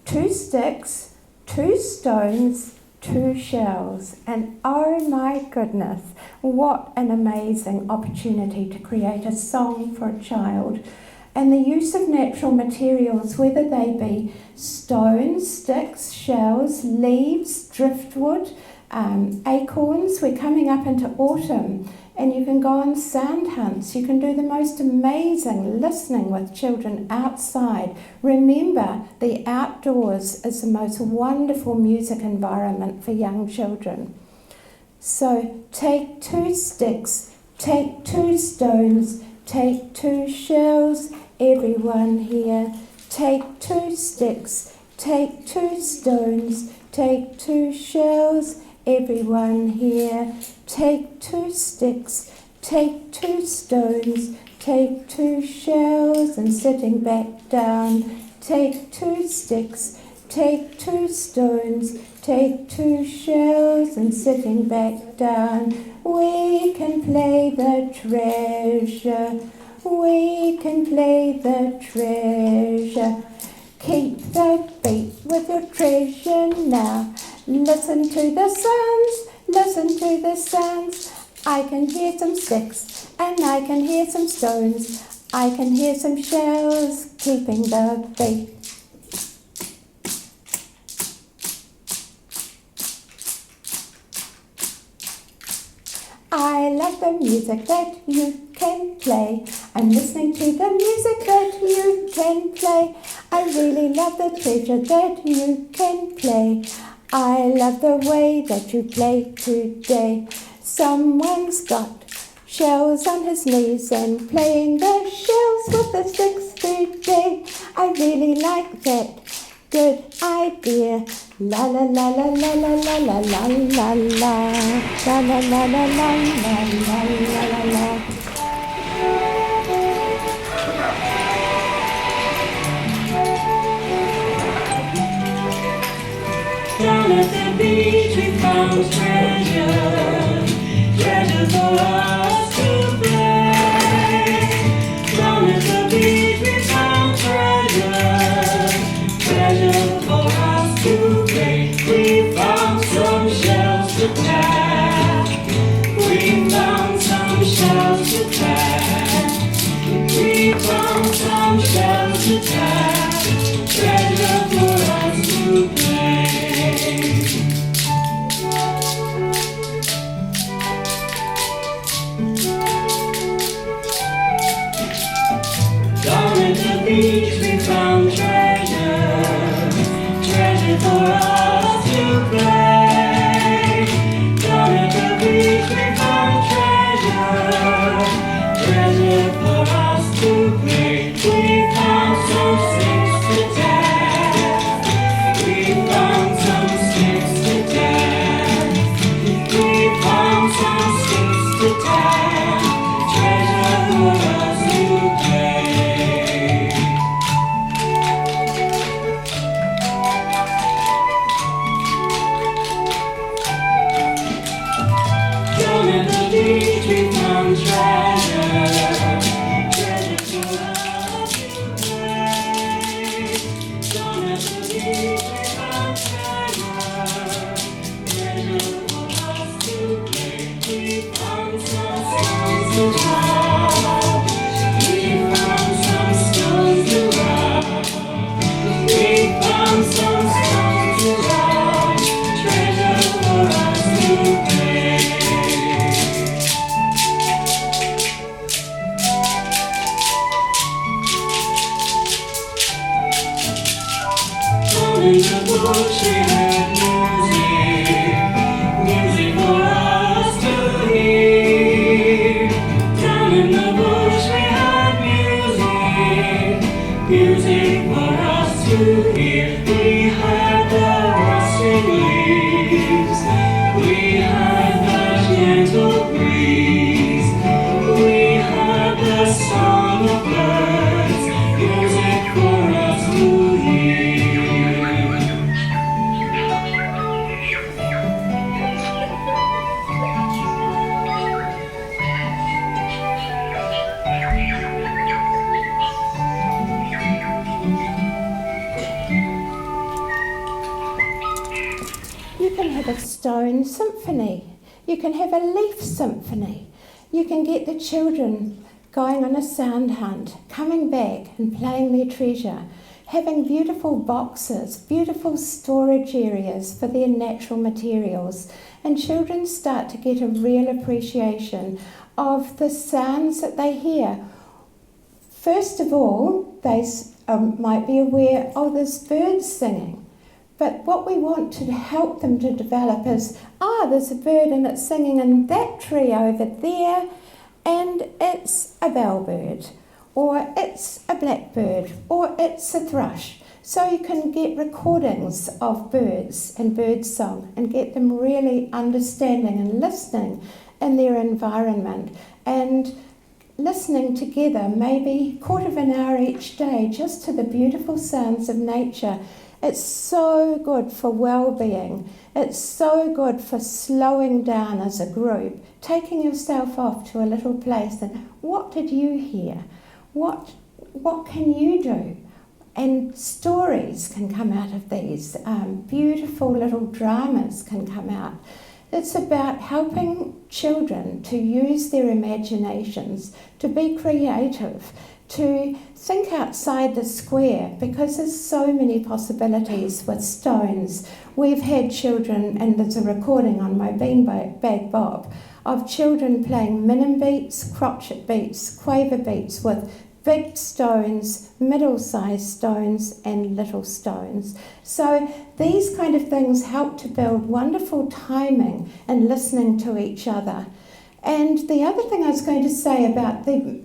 2 sticks, 2 stones, 2 shells, and oh my goodness, what an amazing opportunity to create a song for a child. And the use of natural materials, whether they be stones, sticks, shells, leaves, driftwood, acorns. We're coming up into autumn, and you can go on sound hunts. You can do the most amazing listening with children outside. Remember, the outdoors is the most wonderful music environment for young children. So take 2 sticks, take 2 stones, take 2 shells, everyone here. Take 2 sticks, take 2 stones, take 2 shells, everyone here. Take 2 sticks, take 2 stones, take 2 shells, and sitting back down. Take 2 sticks, take 2 stones, take 2 shells, and sitting back down. We can play the treasure, we can play the treasure. Keep the beat with your treasure now. Listen to the sounds, listen to the sounds. I can hear some sticks and I can hear some stones. I can hear some shells keeping the beat. I love the music that you can play. I'm listening to the music that you can play. I really love the treasure that you can play. I love the way that you play today. Someone's got shells on his knees and playing the shells with the sticks today. I really like that. Good idea. La la la la la la la la la la la. La la la la la la la la la. Down at the beach we found treasure, treasure for us to play. Down at the beach we found treasure, treasure for us to play. We found some shells to tap, we found some shells to tap, we found some shells to tap, treasure for us to play. Down at the beach we found treasure, treasure for us to play. Down at the beach we found treasure, treasure for us to play. We found some sticks to tap, we found some sticks to tap, we found some sticks to tap, treasure for us to play. Down at the beach we found treasure, treasure for us to play. Down at the beach we found treasure, treasure for us to play. We found some stones to rock, we found some stones to rock, we found some stones to rock, treasure for us to play. Down in the bush we heard music, music for us to hear. Down in the bush we heard music, music for us to hear. We heard the rustling leaves, we heard the gentle breeze, we heard the song of birds, music for us to hear. You can have a stone symphony. You can have a leaf symphony. You can get the children going on a sound hunt, coming back and playing their treasure, having beautiful boxes, beautiful storage areas for their natural materials. And children start to get a real appreciation of the sounds that they hear. First of all, they might be aware, oh, there's birds singing. But what we want to help them to develop is, there's a bird and it's singing in that tree over there, and it's a bellbird, or it's a blackbird, or it's a thrush. So you can get recordings of birds and bird song and get them really understanding and listening in their environment, and listening together maybe a quarter of an hour each day just to the beautiful sounds of nature. It's so good for well-being. It's so good for slowing down as a group, taking yourself off to a little place and what did you hear? What can you do? And stories can come out of these. Beautiful little dramas can come out. It's about helping children to use their imaginations, to be creative, to think outside the square, because there's so many possibilities with stones. We've had children, and there's a recording on my beanbag bob, of children playing minim beats, crotchet beats, quaver beats with big stones, middle-sized stones and little stones. So these kind of things help to build wonderful timing and listening to each other. And the other thing I was going to say about the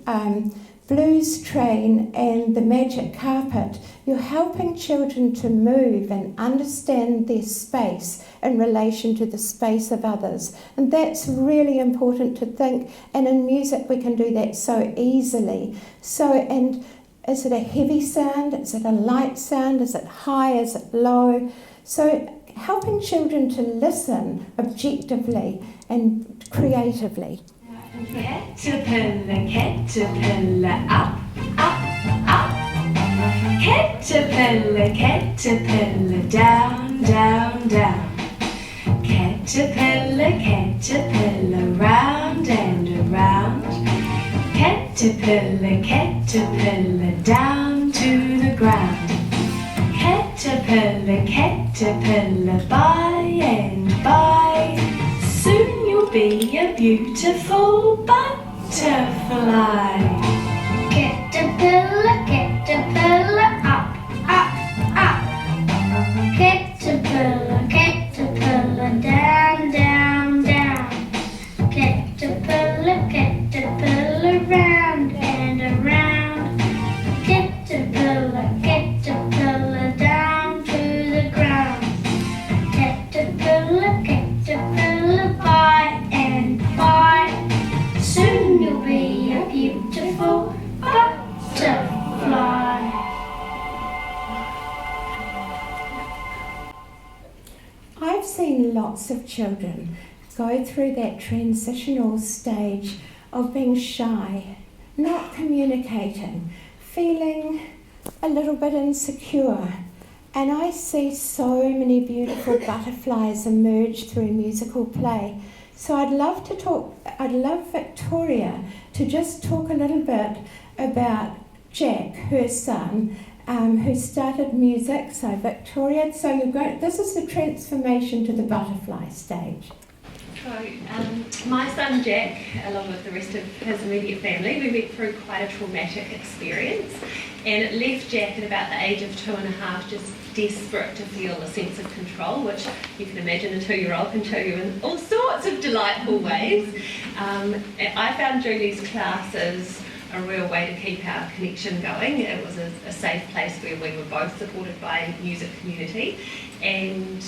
blues train and the magic carpet, you're helping children to move and understand their space in relation to the space of others. And that's really important to think. And in music, we can do that so easily. And is it a heavy sound? Is it a light sound? Is it high? Is it low? So helping children to listen objectively and creatively. Caterpillar, caterpillar, up, up, up. Caterpillar, caterpillar, down, down, down. Caterpillar, caterpillar, round and around. Caterpillar, caterpillar, down to the ground. Caterpillar, caterpillar, by and by. Soon you'll be a beautiful butterfly. Caterpillar, caterpillar, up, up, up. Caterpillar, caterpillar, down, down, down. Caterpillar, caterpillar, round and around. Caterpillar, caterpillar, down to the ground. Caterpillar, caterpillar, by and by. Soon you'll be a beautiful butterfly. I've seen lots of children go through that transitional stage of being shy, not communicating, feeling a little bit insecure. And I see so many beautiful butterflies emerge through musical play. So I'd love Victoria to just talk a little bit about Jack, her son, who started music. So Victoria, this is the transformation to the butterfly stage. So, my son Jack, along with the rest of his immediate family, we went through quite a traumatic experience, and it left Jack at about the age of 2.5 just desperate to feel a sense of control, which you can imagine a 2-year-old can show you in all sorts of delightful ways. I found Julie's classes a real way to keep our connection going. It was a safe place where we were both supported by a music community, and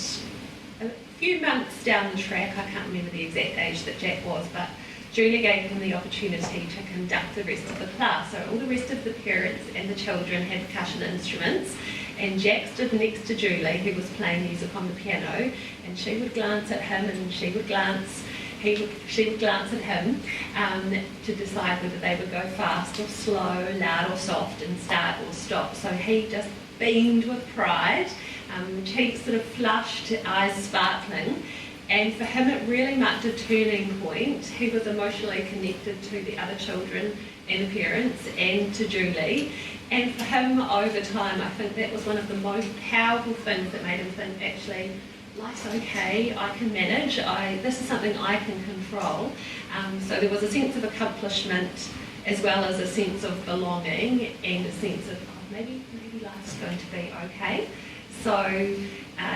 a few months down the track, I can't remember the exact age that Jack was, but Julie gave him the opportunity to conduct the rest of the class. So all the rest of the parents and the children had percussion instruments, and Jack stood next to Julie, who was playing music on the piano, and she would glance at him and she would glance at him to decide whether they would go fast or slow, loud or soft, and start or stop. So he just beamed with pride, cheeks sort of flushed, eyes sparkling, and for him it really marked a turning point. He was emotionally connected to the other children and the parents and to Julie, and for him over time I think that was one of the most powerful things that made him think, actually, life's okay, I can manage, this is something I can control. So there was a sense of accomplishment as well as a sense of belonging and a sense of maybe life's going to be okay. So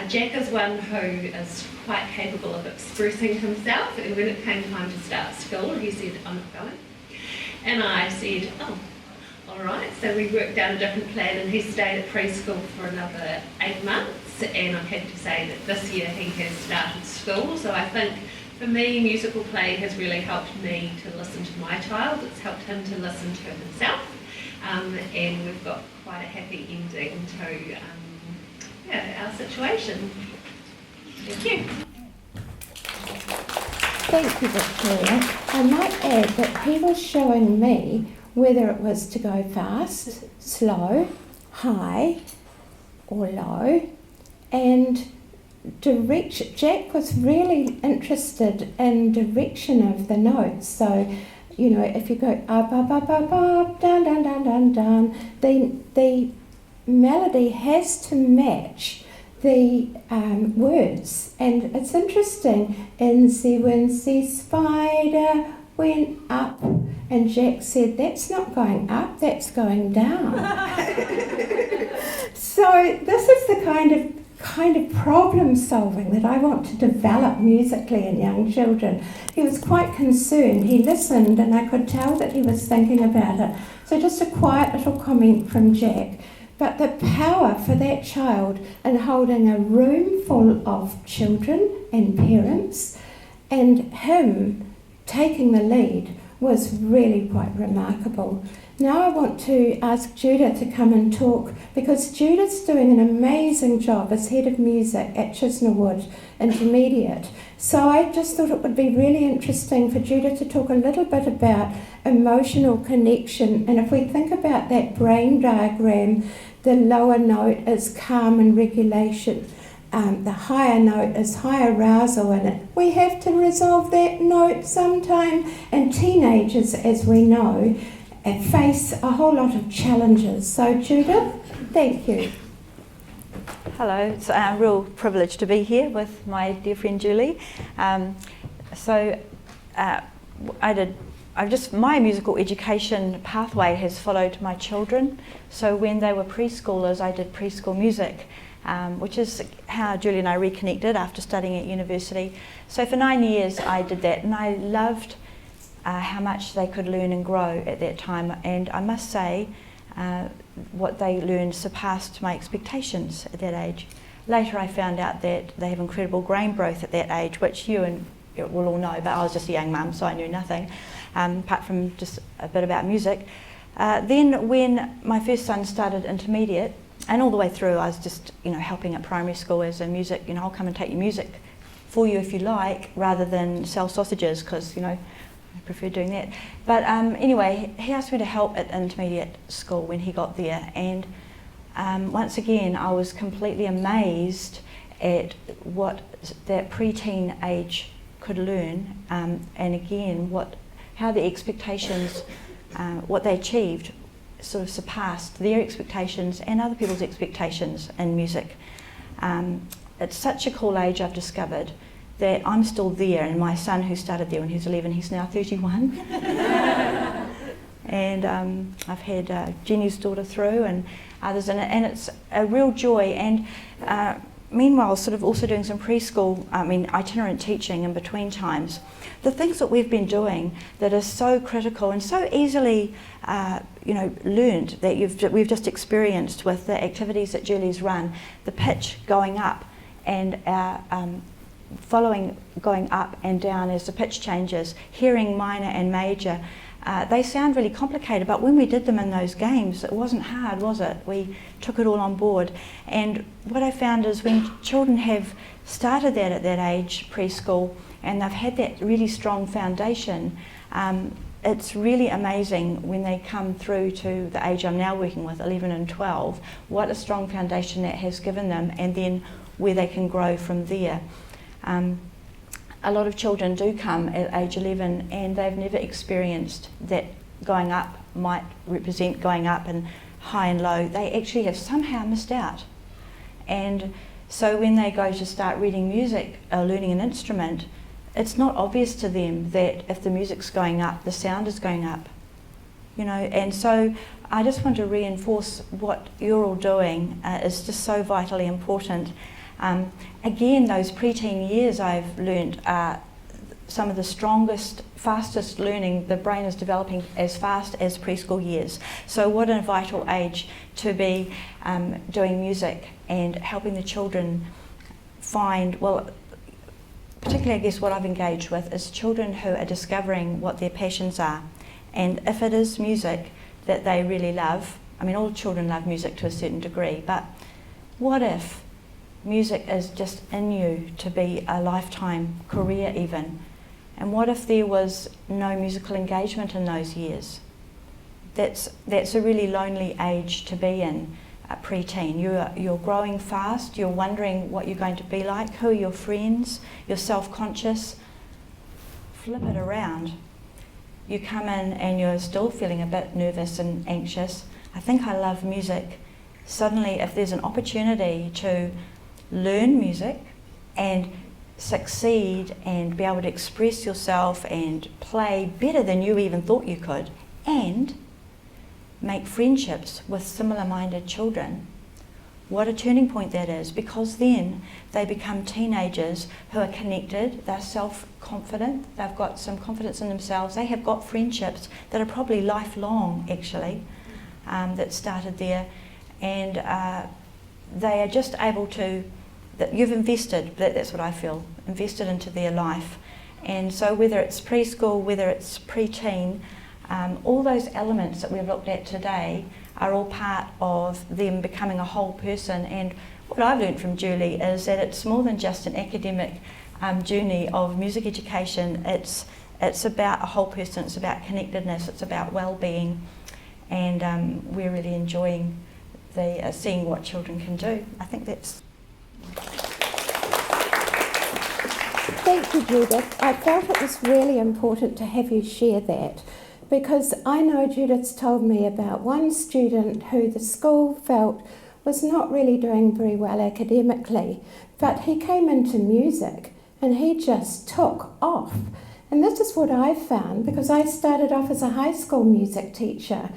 Jack is one who is quite capable of expressing himself, and when it came time to start school he said, I'm not going. And I said, oh, all right. So we worked out a different plan, and he stayed at preschool for another 8 months, and I'm happy to say that this year he has started school. So I think for me, musical play has really helped me to listen to my child. It's helped him to listen to himself, and we've got quite a happy ending to our situation. Thank you. Thank you, Victoria. I might add that he was showing me whether it was to go fast, slow, high or low, and Jack was really interested in direction of the notes. So, you know, if you go up, up, up, up, up, down, down, down, down, down, the melody has to match the words. And it's interesting, Incy Wincy Spider went up, and Jack said, that's not going up, that's going down. So this is the kind of kind of problem solving that I want to develop musically in young children. He was quite concerned. He listened and I could tell that he was thinking about it. So just a quiet little comment from Jack. But the power for that child in holding a room full of children and parents and him taking the lead was really quite remarkable. Now I want to ask Judah to come and talk because Judah's doing an amazing job as head of music at Chisnawood Intermediate. So I just thought it would be really interesting for Judah to talk a little bit about emotional connection. And if we think about that brain diagram, the lower note is calm and regulation. The higher note is high arousal in it. We have to resolve that note sometime. And teenagers, as we know, face a whole lot of challenges. So Judith, thank you. Hello, it's a real privilege to be here with my dear friend Julie. My musical education pathway has followed my children. So when they were preschoolers, I did preschool music, which is how Julie and I reconnected after studying at university. So for 9 years I did that, and I loved how much they could learn and grow at that time. And I must say, what they learned surpassed my expectations at that age. Later I found out that they have incredible brain growth at that age, which you and will all know, but I was just a young mum, so I knew nothing, apart from just a bit about music. Then when my first son started intermediate, and all the way through I was just, helping at primary school as a music, I'll come and take your music for you if you like, rather than sell sausages, because, I prefer doing that. But anyway, he asked me to help at intermediate school when he got there, and once again I was completely amazed at what that preteen age could learn, and again how the expectations, what they achieved sort of surpassed their expectations and other people's expectations in music. It's such a cool age, I've discovered, that I'm still there, and my son, who started there when he was 11, he's now 31. And I've had Jenny's daughter through and others, and it's a real joy. And meanwhile, sort of also doing some preschool, itinerant teaching in between times. The things that we've been doing that are so critical and so easily, learned, that we've just experienced with the activities that Julie's run, the pitch going up and our following going up and down as the pitch changes, hearing minor and major. They sound really complicated, but when we did them in those games, it wasn't hard, was it? We took it all on board. And what I found is when children have started that at that age, preschool, and they've had that really strong foundation, it's really amazing when they come through to the age I'm now working with, 11 and 12, what a strong foundation that has given them, and then where they can grow from there. A lot of children do come at age 11 and they've never experienced that going up might represent going up and high and low. They actually have somehow missed out. And so when they go to start reading music or learning an instrument, it's not obvious to them that if the music's going up, the sound is going up. And so I just want to reinforce what you're all doing is just so vitally important. Again, those preteen years I've learned are some of the strongest, fastest learning. The brain is developing as fast as preschool years. So what a vital age to be doing music and helping the children find, particularly I guess what I've engaged with is children who are discovering what their passions are. And if it is music that they really love, all children love music to a certain degree, but what if music is just in you to be a lifetime career even? And what if there was no musical engagement in those years? That's a really lonely age to be in, a preteen. You're growing fast, you're wondering what you're going to be like, who are your friends, you're self-conscious. Flip it around. You come in and you're still feeling a bit nervous and anxious. I think I love music. Suddenly, if there's an opportunity to learn music and succeed and be able to express yourself and play better than you even thought you could, and make friendships with similar-minded children, what a turning point that is, because then they become teenagers who are connected, they're self-confident, they've got some confidence in themselves, they have got friendships that are probably lifelong actually, that started there, and they are just able to, that you've invested, that's what I feel, invested into their life. And so whether it's preschool, whether it's pre-teen, all those elements that we've looked at today are all part of them becoming a whole person. And what I've learned from Julie is that it's more than just an academic journey of music education. It's about a whole person, it's about connectedness, it's about well-being, and we're really enjoying the seeing what children can do. I think that's... Thank you, Judith. I felt it was really important to have you share that, because I know Judith's told me about one student who the school felt was not really doing very well academically, but he came into music and he just took off. And this is what I found, because I started off as a high school music teacher,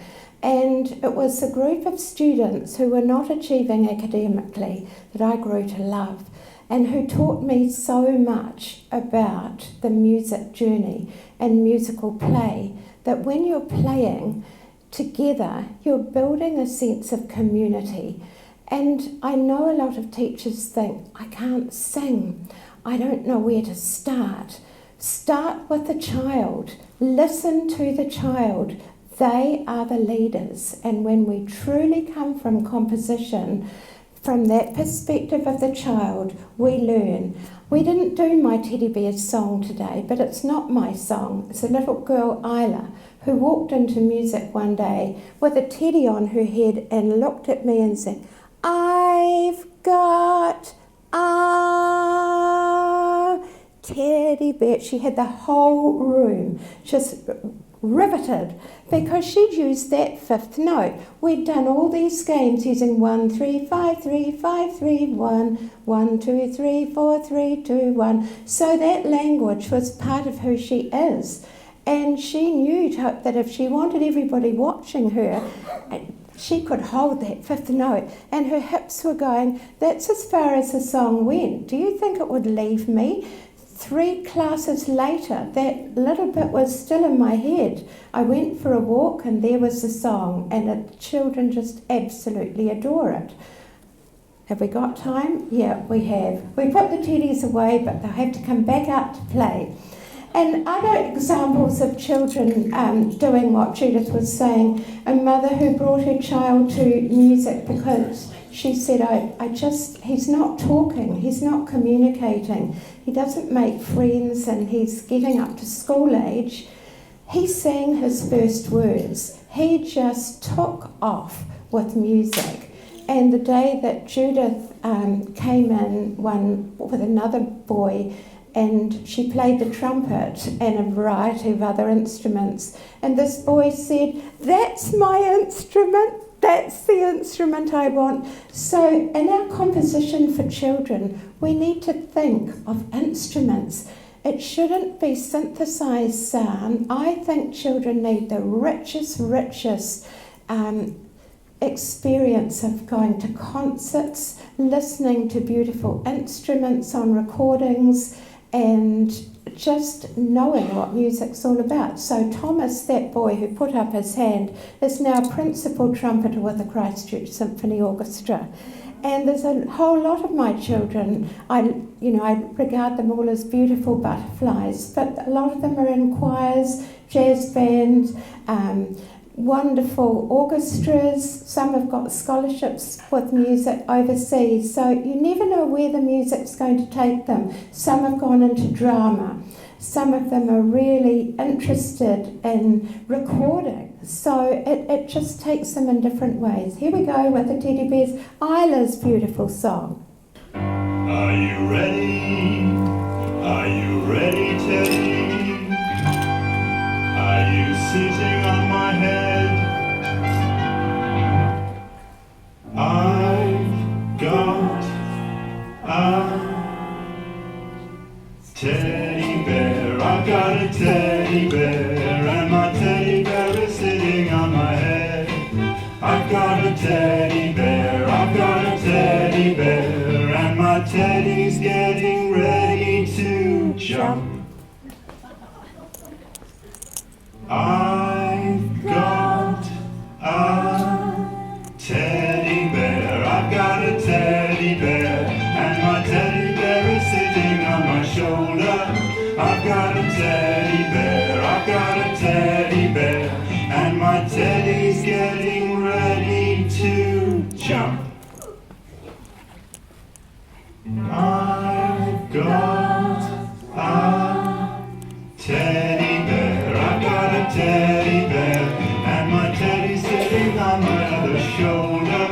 and it was a group of students who were not achieving academically that I grew to love, and who taught me so much about the music journey and musical play, that when you're playing together, you're building a sense of community. And I know a lot of teachers think, I can't sing, I don't know where to start. Start with the child, listen to the child. They are the leaders, and when we truly come from composition, from that perspective of the child, we learn. We didn't do my teddy bear's song today, but it's not my song. It's a little girl, Wylie, who walked into music one day with a teddy on her head and looked at me and said, I've got a teddy bear. She had the whole room just riveted, because she'd used that fifth note. We'd done all these games using 1 3 5 3 5 3 1 1 2 3 4 3 2 1. So that language was part of who she is, and she knew that if she wanted everybody watching her, she could hold that fifth note, and her hips were going. That's as far as the song went. Do you think it would leave me? 3 classes later, that little bit was still in my head. I went for a walk and there was the song, and the children just absolutely adore it. Have we got time? Yeah, we have. We put the teddies away, but they'll have to come back out to play. And other examples of children doing what Judith was saying, a mother who brought her child to music because she said, he's not talking, he's not communicating, he doesn't make friends, and he's getting up to school age. He sang his first words. He just took off with music. And the day that Judith came in with another boy, and she played the trumpet and a variety of other instruments, and this boy said, that's my instrument. That's the instrument I want. So in our composition for children, we need to think of instruments. It shouldn't be synthesized sound. I think children need the richest experience of going to concerts, listening to beautiful instruments on recordings, and just knowing what music's all about. So Thomas, that boy who put up his hand, is now principal trumpeter with the Christchurch Symphony Orchestra. And there's a whole lot of my children, I regard them all as beautiful butterflies, but a lot of them are in choirs, jazz bands, wonderful orchestras. Some have got scholarships with music overseas, so you never know where the music's going to take them. Some have gone into drama. Some of them are really interested in recording, so it just takes them in different ways. Here we go with the Teddy Bears, Isla's beautiful song. Are you ready? Are you ready, Teddy? Are you sitting on my head? I've got a teddy bear. I've got a teddy bear, and my teddy bear is sitting on my head. I've got a teddy bear. I've got a teddy bear. teddy's getting ready to jump. I've got a teddy bear. I've got a teddy bear, and my teddy bear is sitting on my shoulder. I've got a teddy bear. I've got a teddy bear, and my teddy's getting ready to jump. I've got a teddy bear. I've got a teddy bear, and my teddy's sitting on my other shoulder.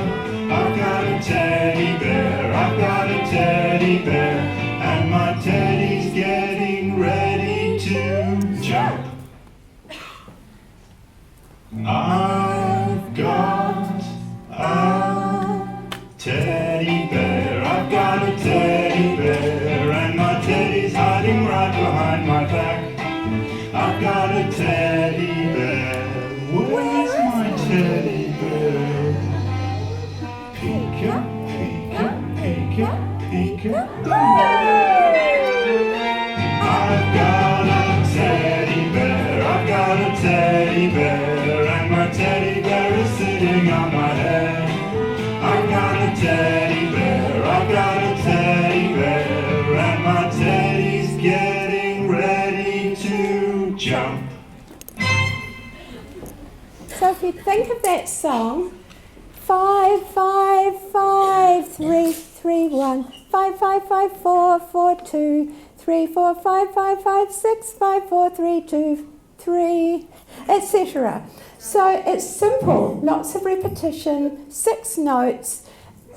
I've got a teddy bear. I've got a teddy bear, and my teddy's getting ready to jump. I've got a teddy bear. I've got a teddy bear, and my teddy's hiding right behind my back. I've got a teddy bear. Where's my teddy bear? Pika, pika, pika, pika. I've got a teddy bear. I've got a teddy bear, and my teddy bear is sitting on my head. I've got a teddy bear. I've got a teddy bear, and my teddy's getting ready to jump. So if you think of that song, 5, 5, 5, 3, 3, 1, 5, 5, 5, 4, 4, 2, 3, 4, 5, 5, 5, 6, 5, 4, 3, 2, 3, etc. So it's simple, lots of repetition, 6 notes,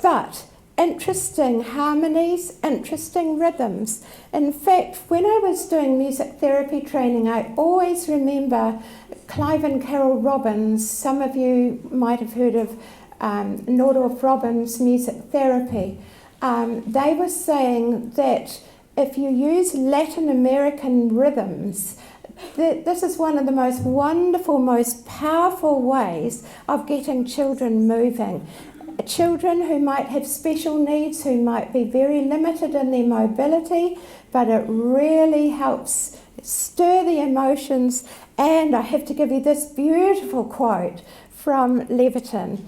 but interesting harmonies, interesting rhythms. In fact, when I was doing music therapy training, I always remember Clive and Carol Robbins. Some of you might have heard of Nordorf Robbins music therapy. They were saying that if you use Latin American rhythms, this is one of the most wonderful, most powerful ways of getting children moving. Children who might have special needs, who might be very limited in their mobility, but it really helps stir the emotions. And I have to give you this beautiful quote from Leviton.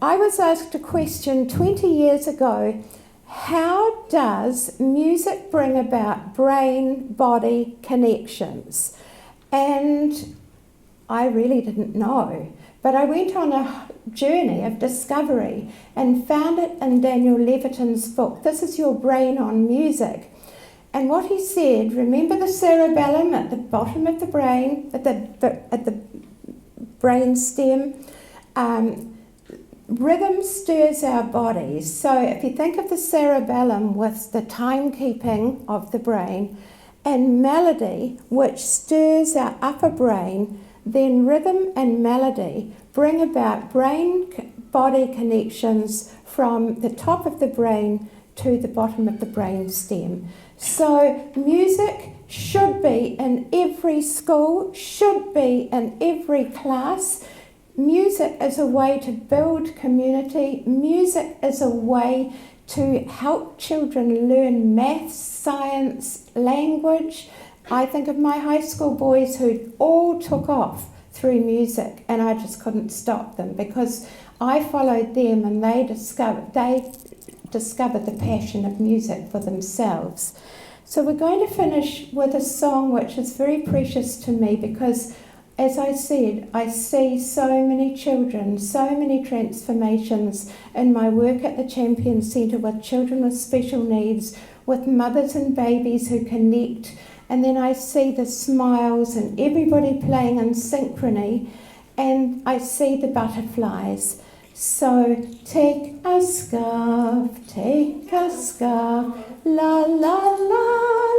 I was asked a question 20 years ago: how does music bring about brain-body connections? And I really didn't know. But I went on a journey of discovery and found it in Daniel Leviton's book, This Is Your Brain on Music. And what he said, remember the cerebellum at the bottom of the brain, at the brain stem? Rhythm stirs our bodies. So if you think of the cerebellum with the timekeeping of the brain, and melody, which stirs our upper brain, then rhythm and melody bring about brain-body connections from the top of the brain to the bottom of the brain stem. So music should be in every school, should be in every class. Music is a way to build community. Music is a way to help children learn maths, science, language. I think of my high school boys who all took off through music, and I just couldn't stop them because I followed them, and they discovered the passion of music for themselves. So we're going to finish with a song which is very precious to me because, as I said, I see so many children, so many transformations in my work at the Champion Centre with children with special needs, with mothers and babies who connect, and then I see the smiles and everybody playing in synchrony, and I see the butterflies. So take a scarf, la la la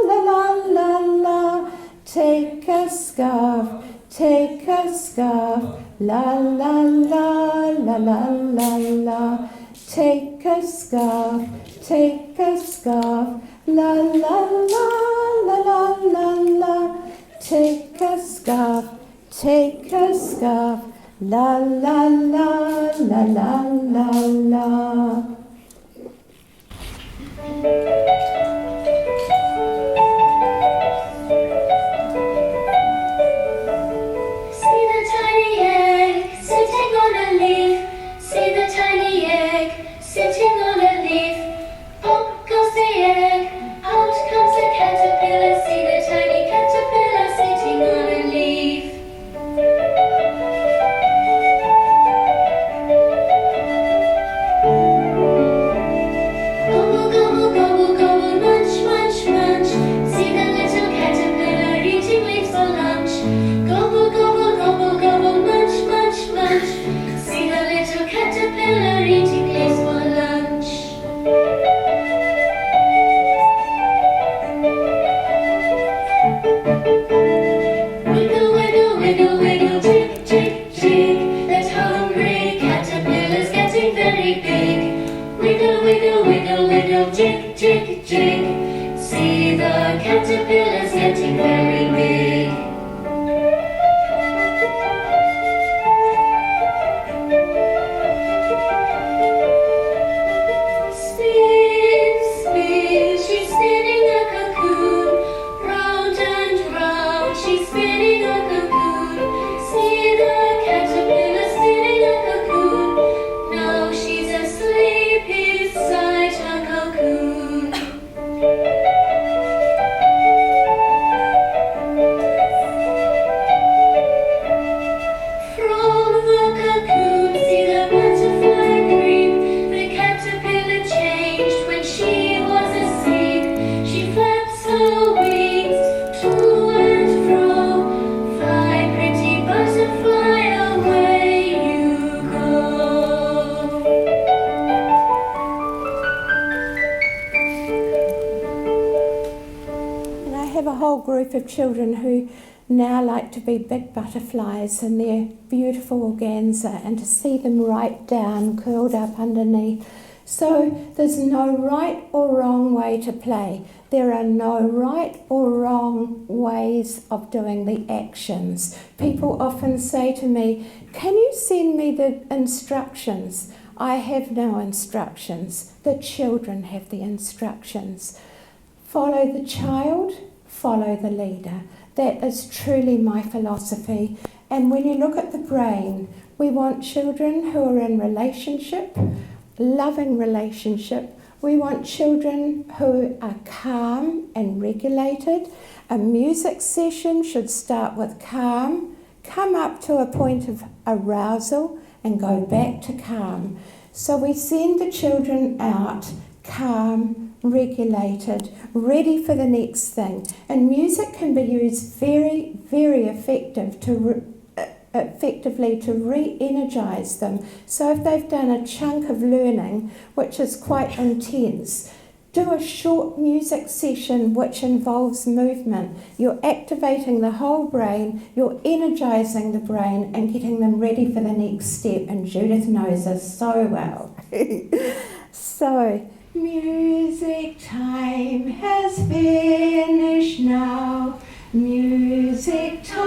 la la la la. Take a scarf, la la la la la la la. Take a scarf, la la la la la la la. Take a scarf, la la la la la la la. See the tiny egg sitting on a leaf. See the tiny egg sitting on a leaf. Pop goes the egg, out comes the caterpillar. See the tiny caterpillar sitting on a leaf. Gobble, gobble, gobble, gobble, munch, munch, munch. See the little caterpillar eating leaves for lunch. Gobble, gobble, gobble, gobble, munch, munch, munch. See the little caterpillar eating leaves for lunch. Wiggle, wiggle, wiggle, wiggle, jig, jig, jig. That hungry caterpillar's getting very big. Wiggle, wiggle, wiggle, wiggle, jig, jig, jig. See the caterpillar's getting very big. Spin, spin, she's spinning a cocoon. Round and round, she's spinning a cocoon. See the caterpillar spinning a cocoon. Now she's asleep inside her cocoon. From the cocoon, see the butterfly creep. The caterpillar changed when she was asleep. She flaps her wings to and fro. Fly, pretty butterfly, away you go. And I have a whole group of children who now like to be big butterflies in their beautiful organza and to see them right down, curled up underneath. So there's no right or wrong way to play. There are no right or wrong ways of doing the actions. People often say to me, "Can you send me the instructions?" I have no instructions. The children have the instructions. Follow the child, follow the leader. That is truly my philosophy. And when you look at the brain, we want children who are in relationship, loving relationship. We want children who are calm and regulated. A music session should start with calm, come up to a point of arousal and go back to calm. So we send the children out calm, regulated, ready for the next thing. And music can be used very, very effectively to re-energize them. So if they've done a chunk of learning, which is quite intense, do a short music session which involves movement. You're activating the whole brain, you're energizing the brain and getting them ready for the next step. And Judith knows this so well. So, music time has finished now. Music time.